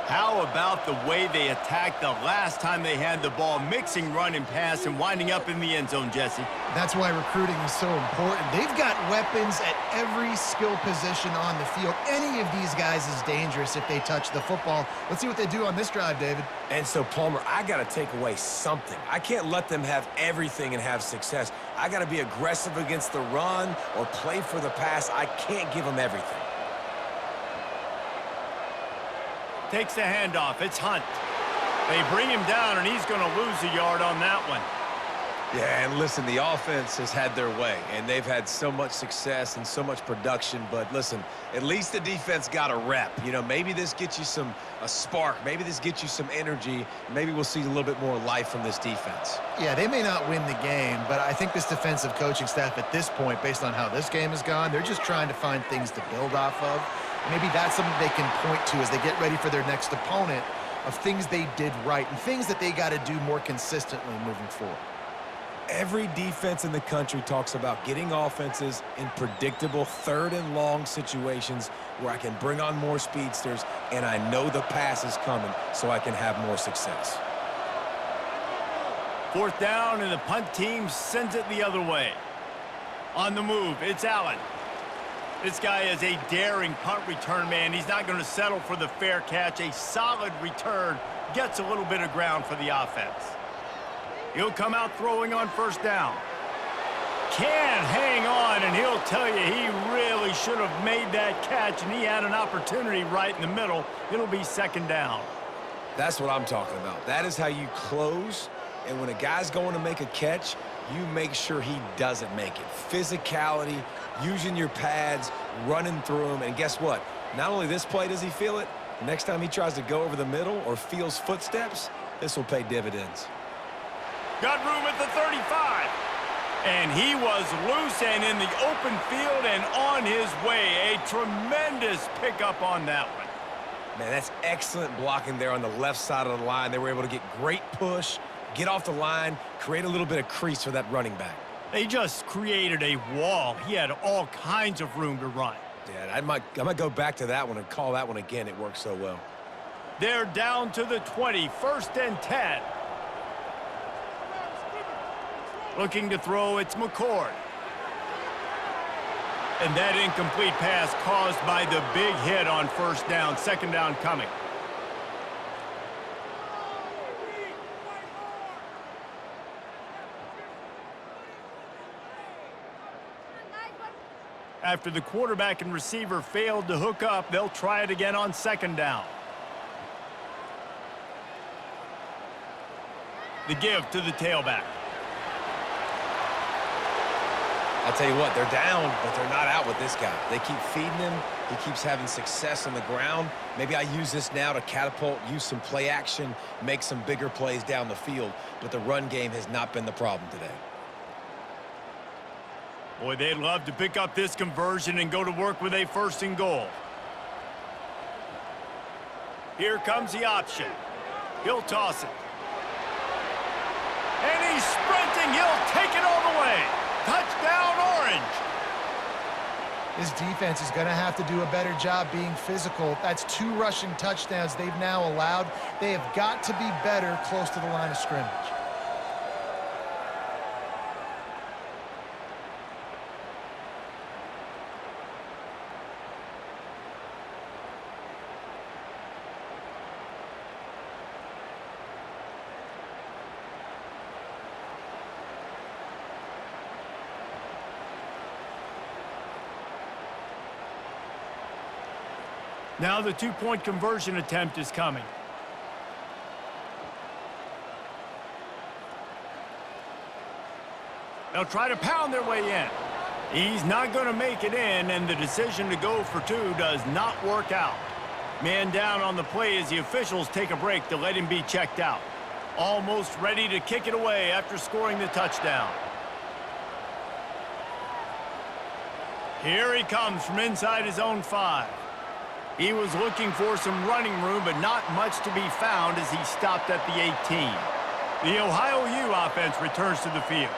How about the way they attacked the last time they had the ball, mixing run and pass and winding up in the end zone, Jesse? That's why recruiting is so important. They've got weapons at every skill position on the field. Any of these guys is dangerous if they touch the football. Let's see what they do on this drive, David. And so, Palmer, I got to take away something. I can't let them have everything and have success. I got to be aggressive against the run or play for the pass. I can't give them everything. Takes the handoff. It's Hunt. They bring him down, and he's going to lose a yard on that one. Yeah, and listen, the offense has had their way, and they've had so much success and so much production. But listen, at least the defense got a rep. You know, maybe this gets you a spark. Maybe this gets you some energy. Maybe we'll see a little bit more life from this defense. Yeah, they may not win the game, but I think this defensive coaching staff at this point, based on how this game has gone, they're just trying to find things to build off of. Maybe that's something they can point to as they get ready for their next opponent, of things they did right and things that they got to do more consistently moving forward. Every defense in the country talks about getting offenses in predictable 3rd and long situations where I can bring on more speedsters and I know the pass is coming so I can have more success. 4th down, and the punt team sends it the other way. On the move, it's Allen. This guy is a daring punt return man. He's not going to settle for the fair catch. A solid return gets a little bit of ground for the offense. He'll come out throwing on 1st down. Can't hang on, and he'll tell you he really should have made that catch, and he had an opportunity right in the middle. It'll be 2nd down. That's what I'm talking about. That is how you close, and when a guy's going to make a catch, you make sure he doesn't make it. Physicality, using your pads, running through them, and guess what? Not only this play does he feel it, the next time he tries to go over the middle or feels footsteps, this will pay dividends. Got room at the 35. And he was loose and in the open field and on his way. A tremendous pickup on that one. Man, that's excellent blocking there on the left side of the line. They were able to get great push, get off the line, create a little bit of crease for that running back. They just created a wall. He had all kinds of room to run. Yeah, I might go back to that one and call that one again. It worked so well. They're down to the 20, 1st and 10. Looking to throw, it's McCord. And that incomplete pass caused by the big hit on 1st down, 2nd down coming. After the quarterback and receiver failed to hook up, they'll try it again on 2nd down. The give to the tailback. I'll tell you what, they're down, but they're not out with this guy. They keep feeding him. He keeps having success on the ground. Maybe I use this now to catapult, use some play action, make some bigger plays down the field, but the run game has not been the problem today. Boy, they'd love to pick up this conversion and go to work with a 1st and goal. Here comes the option. He'll toss it. And he's sprinting. He'll take it all the way. Touchdown, Orange. This defense is going to have to do a better job being physical. That's 2 rushing touchdowns they've now allowed. They have got to be better close to the line of scrimmage. Now the 2-point conversion attempt is coming. They'll try to pound their way in. He's not going to make it in, and the decision to go for 2 does not work out. Man down on the play as the officials take a break to let him be checked out. Almost ready to kick it away after scoring the touchdown. Here he comes from inside his own 5. He was looking for some running room, but not much to be found as he stopped at the 18. The Ohio U offense returns to the field.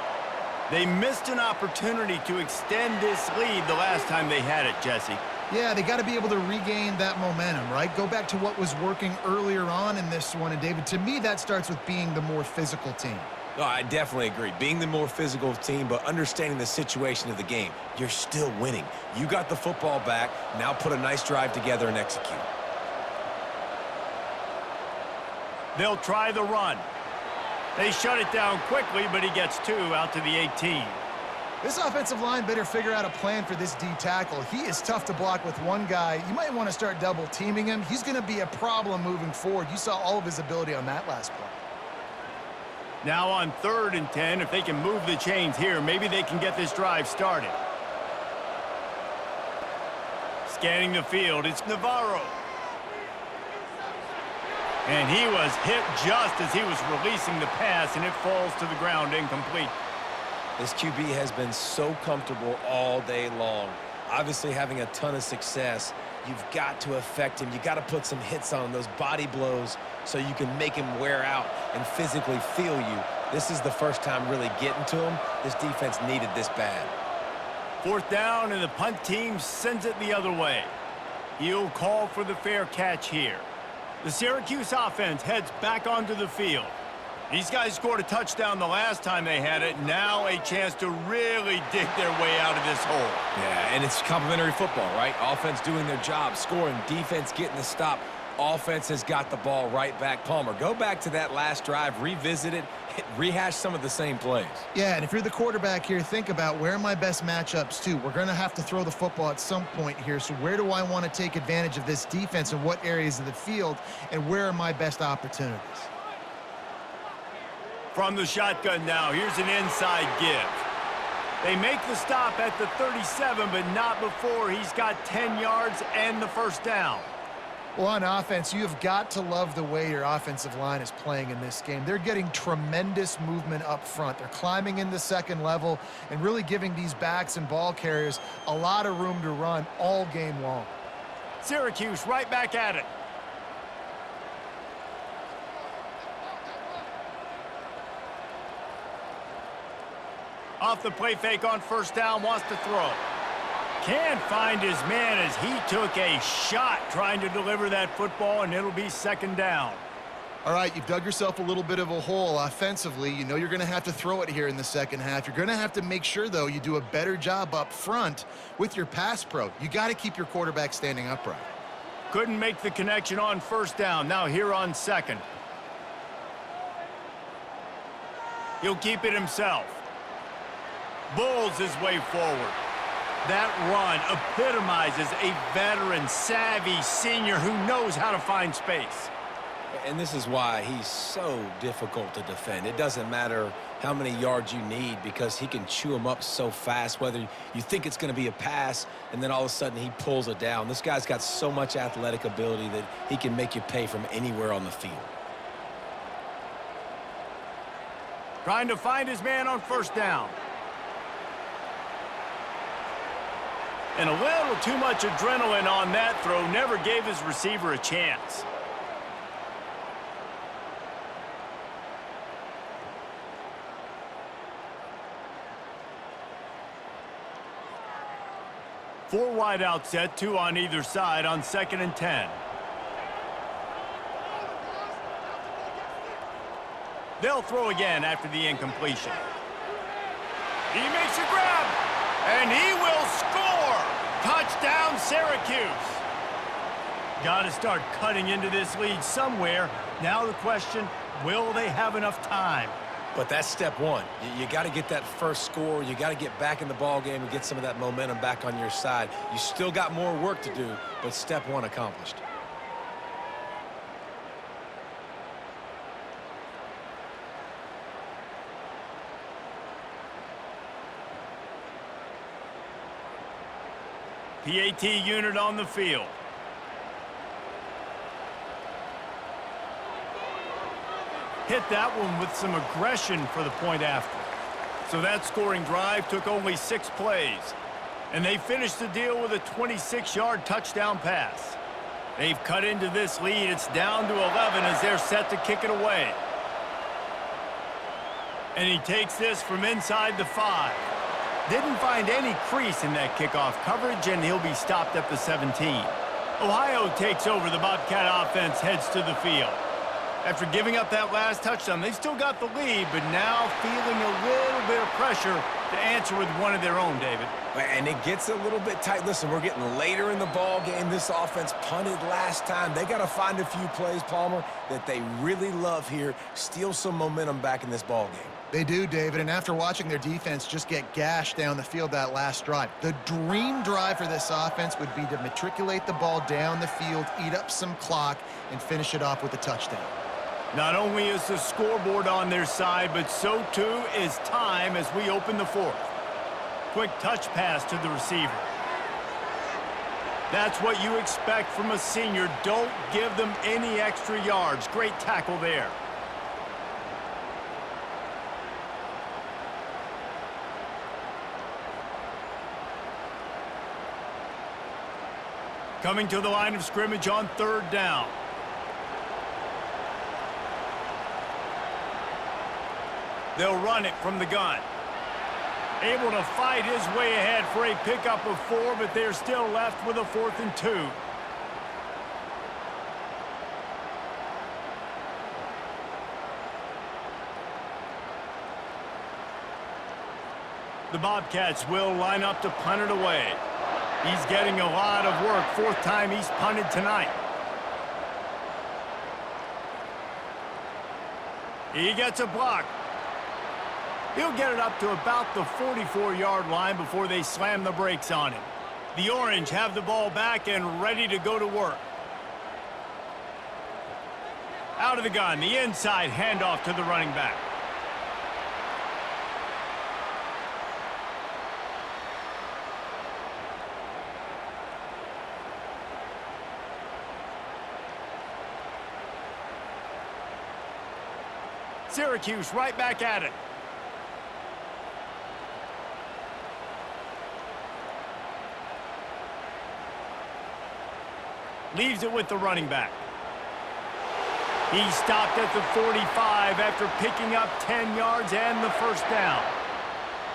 They missed an opportunity to extend this lead the last time they had it, Jesse. Yeah, they got to be able to regain that momentum, right? Go back to what was working earlier on in this one. And, David, to me, that starts with being the more physical team. Oh, I definitely agree. Being the more physical team, but understanding the situation of the game. You're still winning. You got the football back. Now put a nice drive together and execute. They'll try the run. They shut it down quickly, but he gets 2 out to the 18. This offensive line better figure out a plan for this D tackle. He is tough to block with one guy. You might want to start double teaming him. He's going to be a problem moving forward. You saw all of his ability on that last play. Now on 3rd and 10, if they can move the chains here, maybe they can get this drive started. Scanning the field, it's Navarro. And he was hit just as he was releasing the pass, and it falls to the ground incomplete. This QB has been so comfortable all day long. Obviously having a ton of success. You've got to affect him. You got to put some hits on him, those body blows, so you can make him wear out and physically feel you. This is the first time really getting to him. This defense needed this bad. 4th down, and the punt team sends it the other way. He'll call for the fair catch here. The Syracuse offense heads back onto the field. These guys scored a touchdown the last time they had it. Now a chance to really dig their way out of this hole. Yeah, and it's complimentary football, right? Offense doing their job, scoring, defense getting the stop. Offense has got the ball right back. Palmer, go back to that last drive, revisit it, rehash some of the same plays. Yeah, and if you're the quarterback here, think about where are my best matchups too. We're going to have to throw the football at some point here, so where do I want to take advantage of this defense and what areas of the field, and where are my best opportunities? From the shotgun now, here's an inside give. They make the stop at the 37, but not before he's got 10 yards and the first down. Well, on offense, you have got to love the way your offensive line is playing in this game. They're getting tremendous movement up front. They're climbing in the second level and really giving these backs and ball carriers a lot of room to run all game long. Syracuse right back at it. Off the play fake on first down, wants to throw. Can't find his man as he took a shot trying to deliver that football, and it'll be second down. All right, you've dug yourself a little bit of a hole offensively. You know you're going to have to throw it here in the second half. You're going to have to make sure, though, you do a better job up front with your pass pro. You got to keep your quarterback standing upright. Couldn't make the connection on first down. Now here on second. He'll keep it himself. Bulls his way forward. That run epitomizes a veteran, savvy senior who knows how to find space. And this is why he's so difficult to defend. It doesn't matter how many yards you need because he can chew them up so fast, whether you think it's going to be a pass and then all of a sudden he pulls it down. This guy's got so much athletic ability that he can make you pay from anywhere on the field. Trying to find his man on first down. And a little too much adrenaline on that throw. Never gave his receiver a chance. Four wide out set, two on either side on 2nd and 10. They'll throw again after the incompletion. He makes a grab, and he will score! Touchdown, Syracuse! Got to start cutting into this lead somewhere. Now the question, will they have enough time? But that's step one. You got to get that first score. You got to get back in the ball game and get some of that momentum back on your side. You still got more work to do, but step one accomplished. PAT unit on the field. Hit that one with some aggression for the point after. So that scoring drive took only 6 plays. And they finished the deal with a 26-yard touchdown pass. They've cut into this lead. It's down to 11 as they're set to kick it away. And he takes this from inside the 5. Didn't find any crease in that kickoff coverage, and he'll be stopped at the 17. Ohio takes over. The Bobcat offense heads to the field. After giving up that last touchdown, they've still got the lead, but now feeling a little bit of pressure to answer with one of their own, David. And it gets a little bit tight. Listen, we're getting later in the ball game. This offense punted last time. They got to find a few plays, Palmer, that they really love here. Steal some momentum back in this ball game. They do, David, and after watching their defense just get gashed down the field that last drive, the dream drive for this offense would be to matriculate the ball down the field, eat up some clock, and finish it off with a touchdown. Not only is the scoreboard on their side, but so too is time as we open the 4th. Quick touch pass to the receiver. That's what you expect from a senior. Don't give them any extra yards. Great tackle there. Coming to the line of scrimmage on 3rd down. They'll run it from the gun. Able to fight his way ahead for a pickup of 4, but they're still left with a 4th and 2. The Bobcats will line up to punt it away. He's getting a lot of work. 4th time he's punted tonight. He gets a block. He'll get it up to about the 44-yard line before they slam the brakes on him. The Orange have the ball back and ready to go to work. Out of the gun, the inside handoff to the running back. Syracuse right back at it. Leaves it with the running back. He stopped at the 45 after picking up 10 yards and the first down.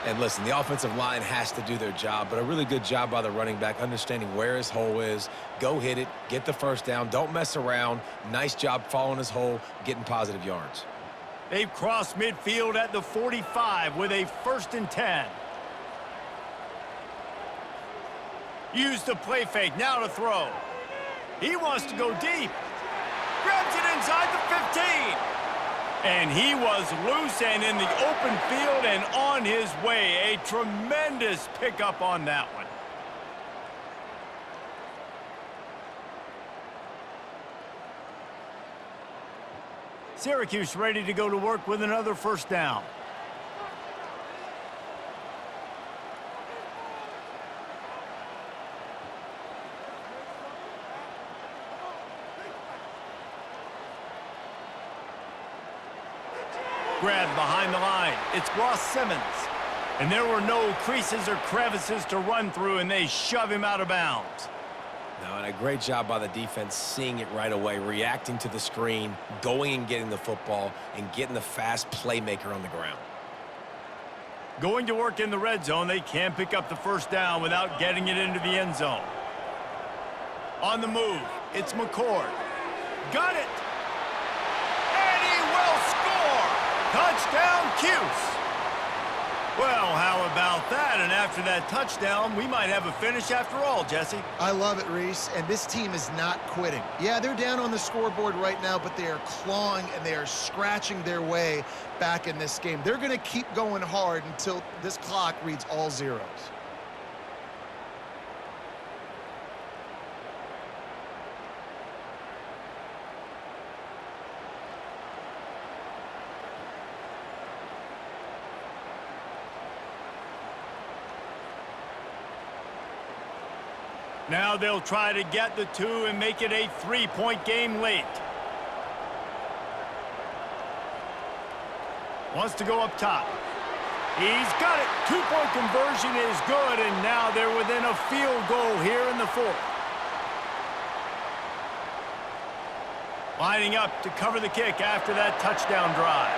And listen, the offensive line has to do their job, but a really good job by the running back understanding where his hole is. Go hit it, get the first down, don't mess around. Nice job following his hole, getting positive yards. They've crossed midfield at the 45 with a 1st and 10. Use the play fake, now to throw. He wants to go deep. Grabs it inside the 15. And he was loose and in the open field and on his way. A tremendous pickup on that one. Syracuse ready to go to work with another first down. Grab behind the line. It's Ross Simmons. And there were no creases or crevices to run through, and they shove him out of bounds. No, and a great job by the defense seeing it right away, reacting to the screen, going and getting the football, and getting the fast playmaker on the ground. Going to work in the red zone, they can't pick up the first down without getting it into the end zone. On the move, it's McCord. Got it! And he will score! Touchdown, Cuse! Well, how about that? And after that touchdown, we might have a finish after all, Jesse. I love it, Reese, and this team is not quitting. Yeah, they're down on the scoreboard right now, but they are clawing and they are scratching their way back in this game. They're going to keep going hard until this clock reads all zeros. Now they'll try to get the 2 and make it a 3-point game late. Wants to go up top. He's got it. 2-point conversion is good, and now they're within a field goal here in the 4th. Lining up to cover the kick after that touchdown drive.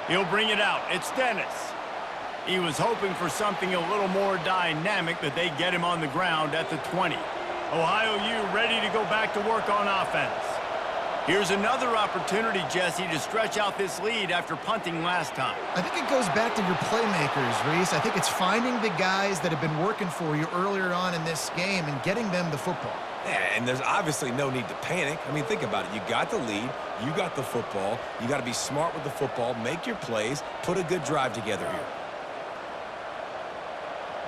He'll bring it out. It's Dennis. He was hoping for something a little more dynamic, but they get him on the ground at the 20. Ohio U ready to go back to work on offense. Here's another opportunity, Jesse, to stretch out this lead after punting last time. I think it goes back to your playmakers, Reese. I think it's finding the guys that have been working for you earlier on in this game and getting them the football. Yeah, and there's obviously no need to panic. I mean, think about it. You got the lead. You got the football. You got to be smart with the football, make your plays, put a good drive together here.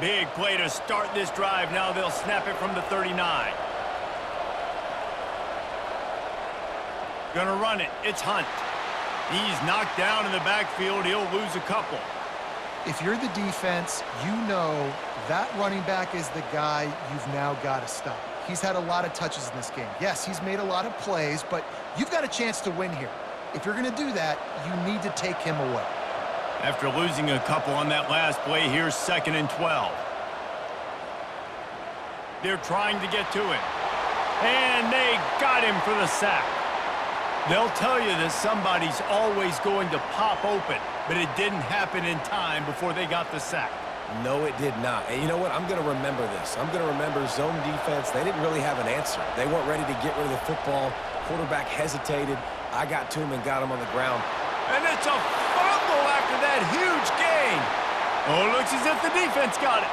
Big play to start this drive. Now they'll snap it from the 39. Gonna run it. It's Hunt. He's knocked down in the backfield. He'll lose a couple. If you're the defense, you know that running back is the guy you've now got to stop. He's had a lot of touches in this game. Yes, he's made a lot of plays, but you've got a chance to win here. If you're going to do that, you need to take him away. After losing a couple on that last play, here's 2nd and 12. They're trying to get to him. And they got him for the sack. They'll tell you that somebody's always going to pop open, but it didn't happen in time before they got the sack. No, it did not. And you know what? I'm going to remember this. I'm going to remember zone defense. They didn't really have an answer. They weren't ready to get rid of the football. Quarterback hesitated. I got to him and got him on the ground. And it's a fumble after that huge gain. Oh, it looks as if the defense got it.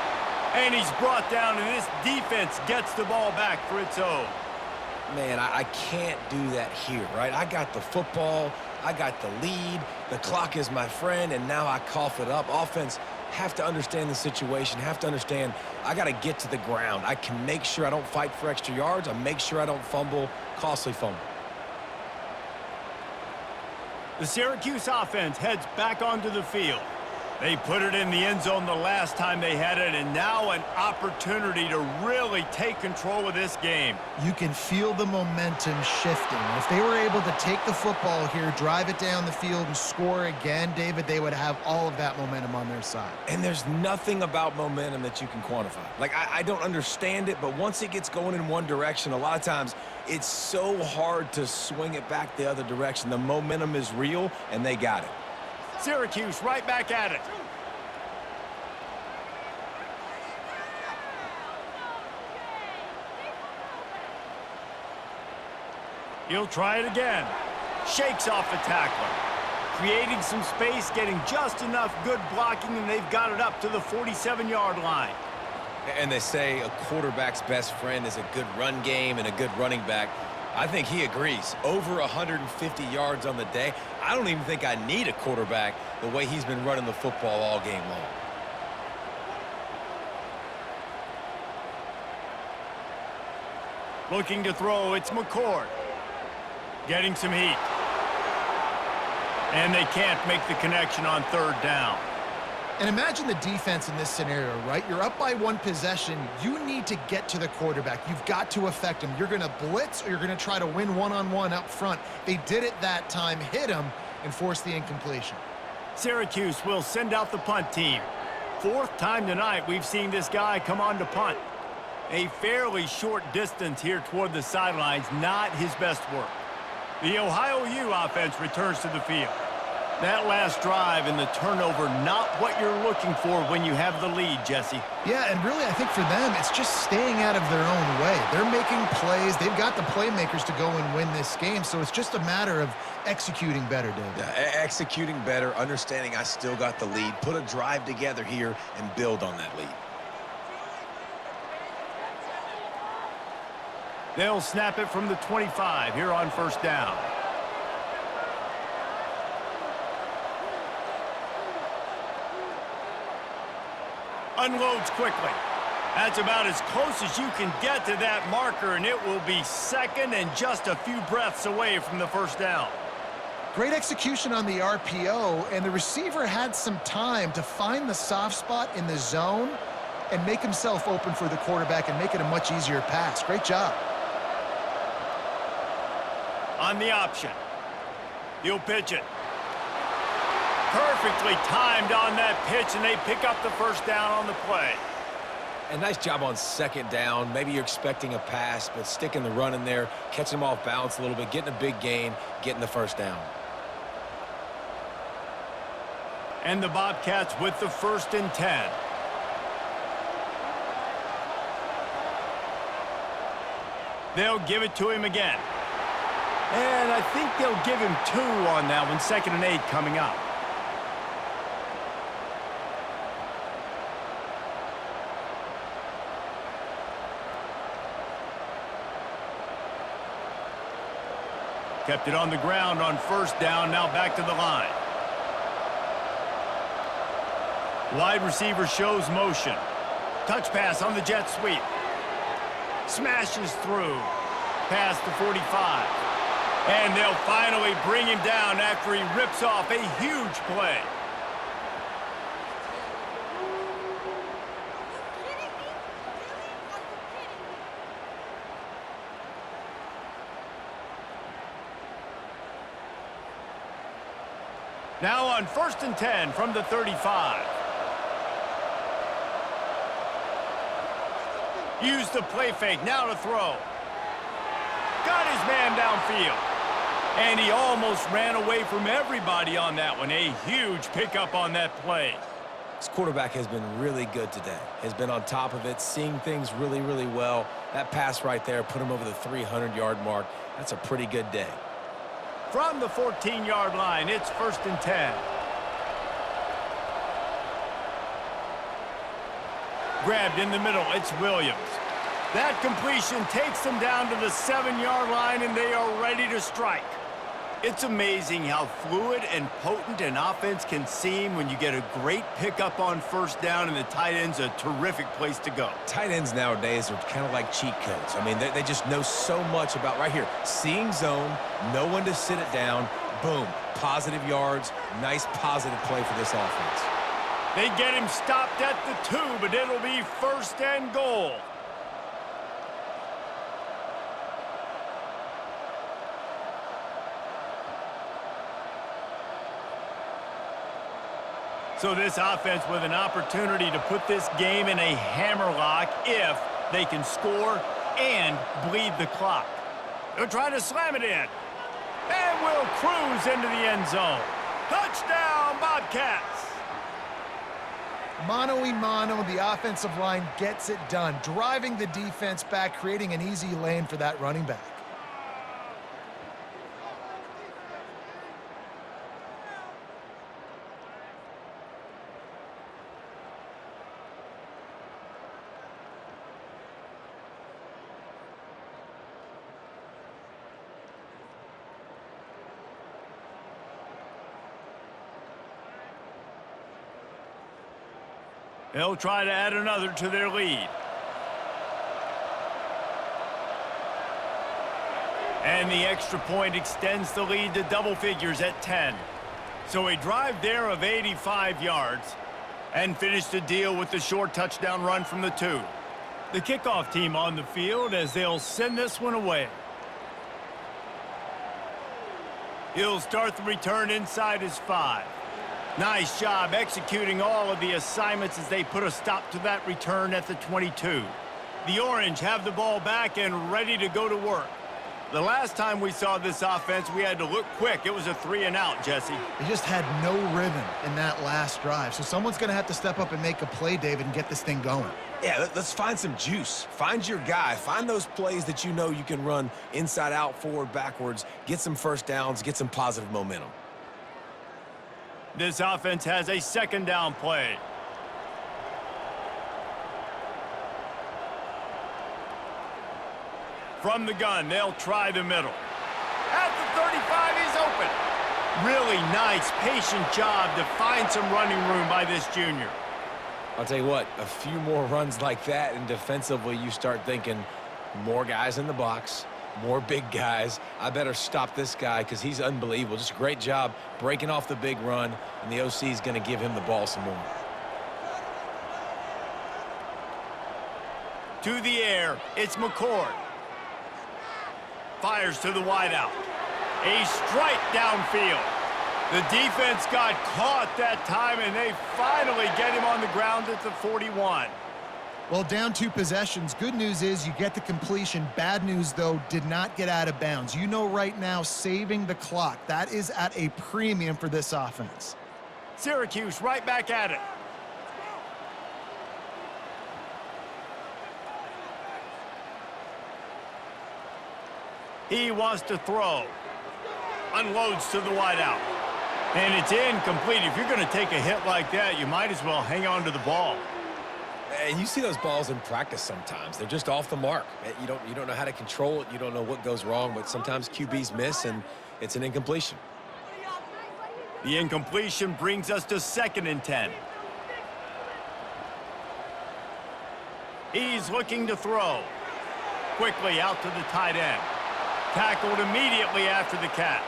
And he's brought down, and this defense gets the ball back for its own. Man, I can't do that here, right? I got the football. I got the lead. The clock is my friend, and now I cough it up. Offense have to understand the situation, have to understand I got to get to the ground. I can make sure I don't fight for extra yards. I make sure I don't fumble, costly fumble. The Syracuse offense heads back onto the field. They put it in the end zone the last time they had it, and now an opportunity to really take control of this game. You can feel the momentum shifting. If they were able to take the football here, drive it down the field, and score again, David, they would have all of that momentum on their side. And there's nothing about momentum that you can quantify. Like, I don't understand it, but once it gets going in one direction, a lot of times it's so hard to swing it back the other direction. The momentum is real, and they got it. Syracuse right back at it. He'll try it again. Shakes off the tackler. Creating some space, getting just enough good blocking, and they've got it up to the 47-yard line. And they say a quarterback's best friend is a good run game and a good running back. I think he agrees. Over 150 yards on the day. I don't even think I need a quarterback the way he's been running the football all game long. Looking to throw, it's McCord. Getting some heat. And they can't make the connection on third down. And imagine the defense in this scenario, right? You're up by one possession. You need to get to the quarterback. You've got to affect him. You're going to blitz or you're going to try to win one-on-one up front. They did it that time, hit him, and forced the incompletion. Syracuse will send out the punt team. Fourth time tonight we've seen this guy come on to punt. A fairly short distance here toward the sidelines, not his best work. The Ohio U offense returns to the field. That last drive and the turnover, not what you're looking for when you have the lead, Jesse. Yeah, and really, I think for them, it's just staying out of their own way. They're making plays. They've got the playmakers to go and win this game, so it's just a matter of executing better, David. Yeah, executing better, understanding I still got the lead, put a drive together here and build on that lead. They'll snap it from the 25 here on first down. Unloads quickly. That's about as close as you can get to that marker, and it will be second and just a few breaths away from the first down. Great execution on the RPO, and the receiver had some time to find the soft spot in the zone and make himself open for the quarterback and make it a much easier pass. Great job. On the option. He'll pitch it. Perfectly timed on that pitch, and they pick up the first down on the play. And nice job on second down. Maybe you're expecting a pass, but sticking the run in there, catching them off balance a little bit, getting a big gain, getting the first down. And the Bobcats with the 1st and 10. They'll give it to him again. And I think they'll give him 2 on that one. 2nd and 8 coming up. Kept it on the ground on first down, now back to the line. Wide receiver shows motion. Touch pass on the jet sweep. Smashes through. Past the 45. And they'll finally bring him down after he rips off a huge play. Now on 1st and 10 from the 35. Use the play fake, now to throw. Got his man downfield. And he almost ran away from everybody on that one. A huge pickup on that play. This quarterback has been really good today. Has been on top of it, seeing things really, really well. That pass right there put him over the 300-yard mark. That's a pretty good day. From the 14-yard line, it's 1st and 10. Grabbed in the middle, it's Williams. That completion takes them down to the 7-yard line, and they are ready to strike. It's amazing how fluid and potent an offense can seem when you get a great pickup on first down, and the tight end's a terrific place to go. Tight ends nowadays are kind of like cheat codes. I mean, they just know so much about right here. Seeing zone, know when to sit it down, boom, positive yards, nice positive play for this offense. They get him stopped at the 2, but it'll be 1st and goal. So this offense with an opportunity to put this game in a hammerlock if they can score and bleed the clock. They'll try to slam it in. And will cruise into the end zone. Touchdown, Bobcats! Mano-a-mano, the offensive line gets it done, driving the defense back, creating an easy lane for that running back. They'll try to add another to their lead. And the extra point extends the lead to double figures at 10. So a drive there of 85 yards and finish the deal with the short touchdown run from the 2. The kickoff team on the field as they'll send this one away. He'll start the return inside his 5. Nice job executing all of the assignments as they put a stop to that return at the 22. The Orange have the ball back and ready to go to work. The last time we saw this offense, we had to look quick. It was a 3-and-out, Jesse. They just had no rhythm in that last drive. So someone's going to have to step up and make a play, David, and get this thing going. Yeah, let's find some juice. Find your guy. Find those plays that you know you can run inside out, forward, backwards, get some first downs, get some positive momentum. This offense has a 2nd down play. From the gun, they'll try the middle. At the 35, he's open. Really nice, patient job to find some running room by this junior. I'll tell you what, a few more runs like that, and defensively you start thinking more guys in the box, more big guys. I better stop this guy because he's unbelievable. Just a great job breaking off the big run, and the OC is going to give him the ball some more. To the air, it's McCord. Fires to the wideout. A strike downfield. The defense got caught that time, and they finally get him on the ground at the 41. Well, down 2 possessions. Good news is you get the completion. Bad news, though, did not get out of bounds. You know right now, saving the clock. That is at a premium for this offense. Syracuse right back at it. He wants to throw. Unloads to the wideout. And it's incomplete. If you're going to take a hit like that, you might as well hang on to the ball. And you see those balls in practice sometimes. They're just off the mark. You don't know how to control it. You don't know what goes wrong, but sometimes QBs miss, and it's an incompletion. The incompletion brings us to 2nd and 10. He's looking to throw. Quickly out to the tight end. Tackled immediately after the catch.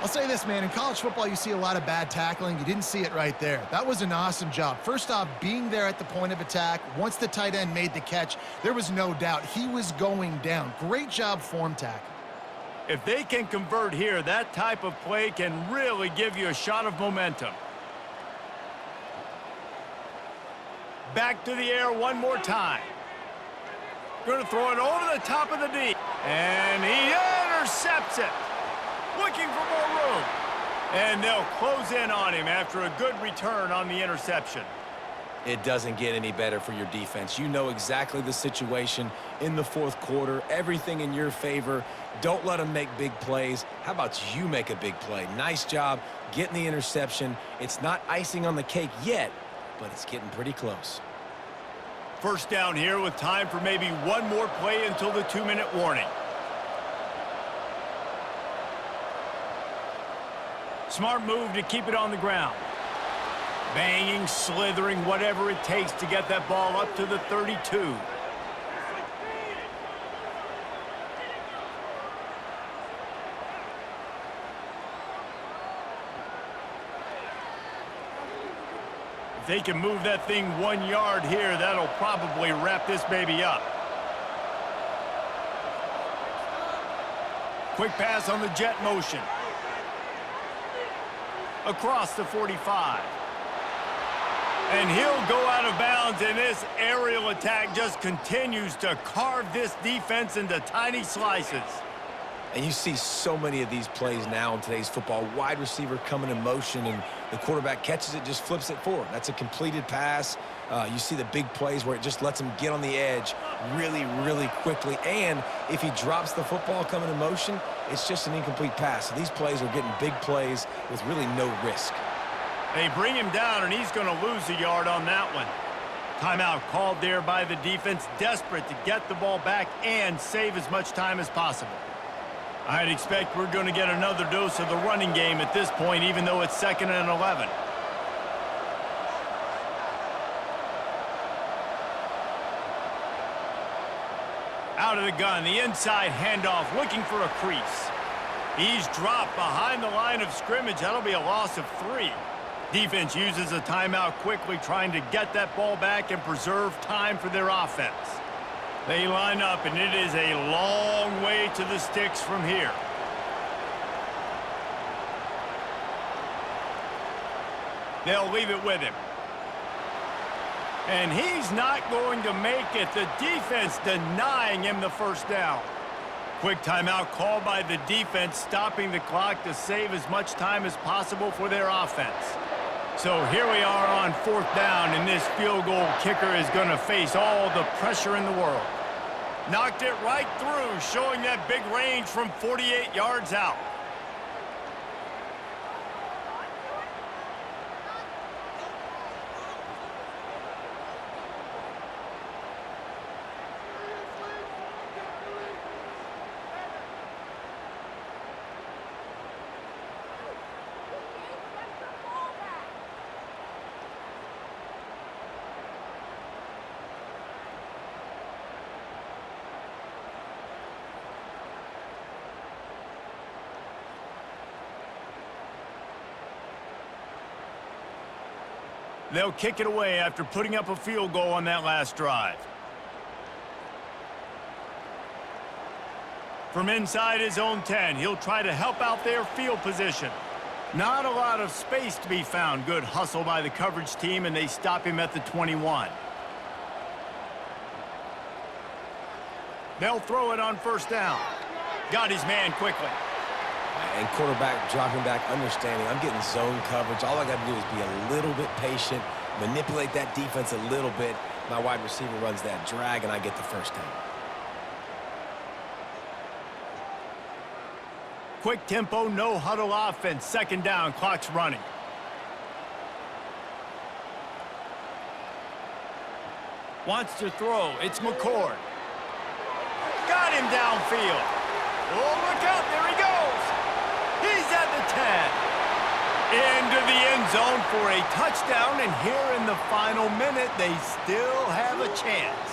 I'll say this, man. In college football, you see a lot of bad tackling. You didn't see it right there. That was an awesome job. First off, being there at the point of attack. Once the tight end made the catch, there was no doubt he was going down. Great job form tackle. If they can convert here, that type of play can really give you a shot of momentum. Back to the air one more time. Going to throw it over the top of the D. And he intercepts it. Looking for more room. And they'll close in on him after a good return on the interception. It doesn't get any better for your defense. You know exactly the situation in the 4th quarter. Everything in your favor. Don't let them make big plays. How about you make a big play? Nice job getting the interception. It's not icing on the cake yet, but it's getting pretty close. 1st down here with time for maybe one more play until the 2-minute warning. Smart move to keep it on the ground. Banging, slithering, whatever it takes to get that ball up to the 32. If they can move that thing 1 yard here, that'll probably wrap this baby up. Quick pass on the jet motion. Across the 45. And he'll go out of bounds, and this aerial attack just continues to carve this defense into tiny slices. And you see so many of these plays now in today's football. Wide receiver coming in motion, and the quarterback catches it, just flips it forward. That's a completed pass. You see the big plays where it just lets him get on the edge really, really quickly. And if he drops the football coming in motion, it's just an incomplete pass. So these plays are getting big plays with really no risk. They bring him down, and he's going to lose a yard on that one. Timeout called there by the defense, desperate to get the ball back and save as much time as possible. I'd expect we're going to get another dose of the running game at this point, even though it's 2nd and 11. Out of the gun, the inside handoff, looking for a crease. He's dropped behind the line of scrimmage. That'll be a loss of 3. Defense uses a timeout quickly, trying to get that ball back and preserve time for their offense. They line up, and it is a long way to the sticks from here. They'll leave it with him. And he's not going to make it. The defense denying him the first down. Quick timeout called by the defense, stopping the clock to save as much time as possible for their offense. So here we are on 4th down, and this field goal kicker is going to face all the pressure in the world. Knocked it right through, showing that big range from 48 yards out. They'll kick it away after putting up a field goal on that last drive. From inside his own 10, he'll try to help out their field position. Not a lot of space to be found. Good hustle by the coverage team, and they stop him at the 21. They'll throw it on 1st down. Got his man quickly. And quarterback dropping back, understanding I'm getting zone coverage. All I got to do is be a little bit patient, manipulate that defense a little bit. My wide receiver runs that drag, and I get the 1st down. Quick tempo, no huddle offense. 2nd down, clock's running. Wants to throw. It's McCord. Got him downfield. Oh, look out. There he goes. He's at the 10. Into the end zone for a touchdown, and here in the final minute, they still have a chance.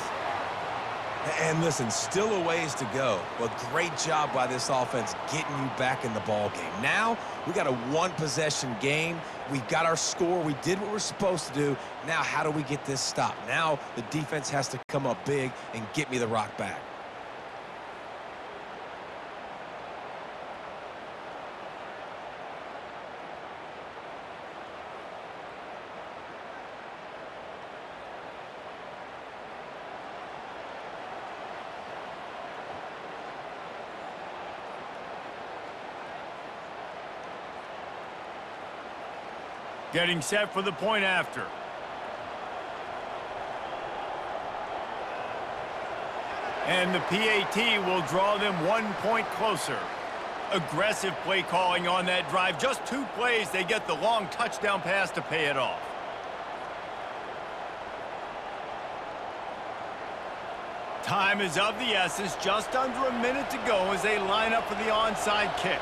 And listen, still a ways to go, but great job by this offense getting you back in the ball game. Now, we got a 1-possession game. We got our score. We did what we're supposed to do. Now, how do we get this stopped? Now, the defense has to come up big and get me the rock back. Getting set for the point after. And the PAT will draw them 1 point closer. Aggressive play calling on that drive. Just 2 plays, they get the long touchdown pass to pay it off. Time is of the essence. Just under a minute to go as they line up for the onside kick.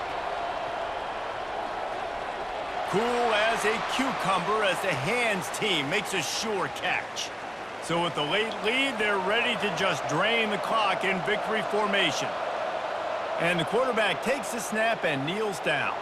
Cool as a cucumber as the hands team makes a sure catch. So with the late lead, they're ready to just drain the clock in victory formation. And the quarterback takes the snap and kneels down.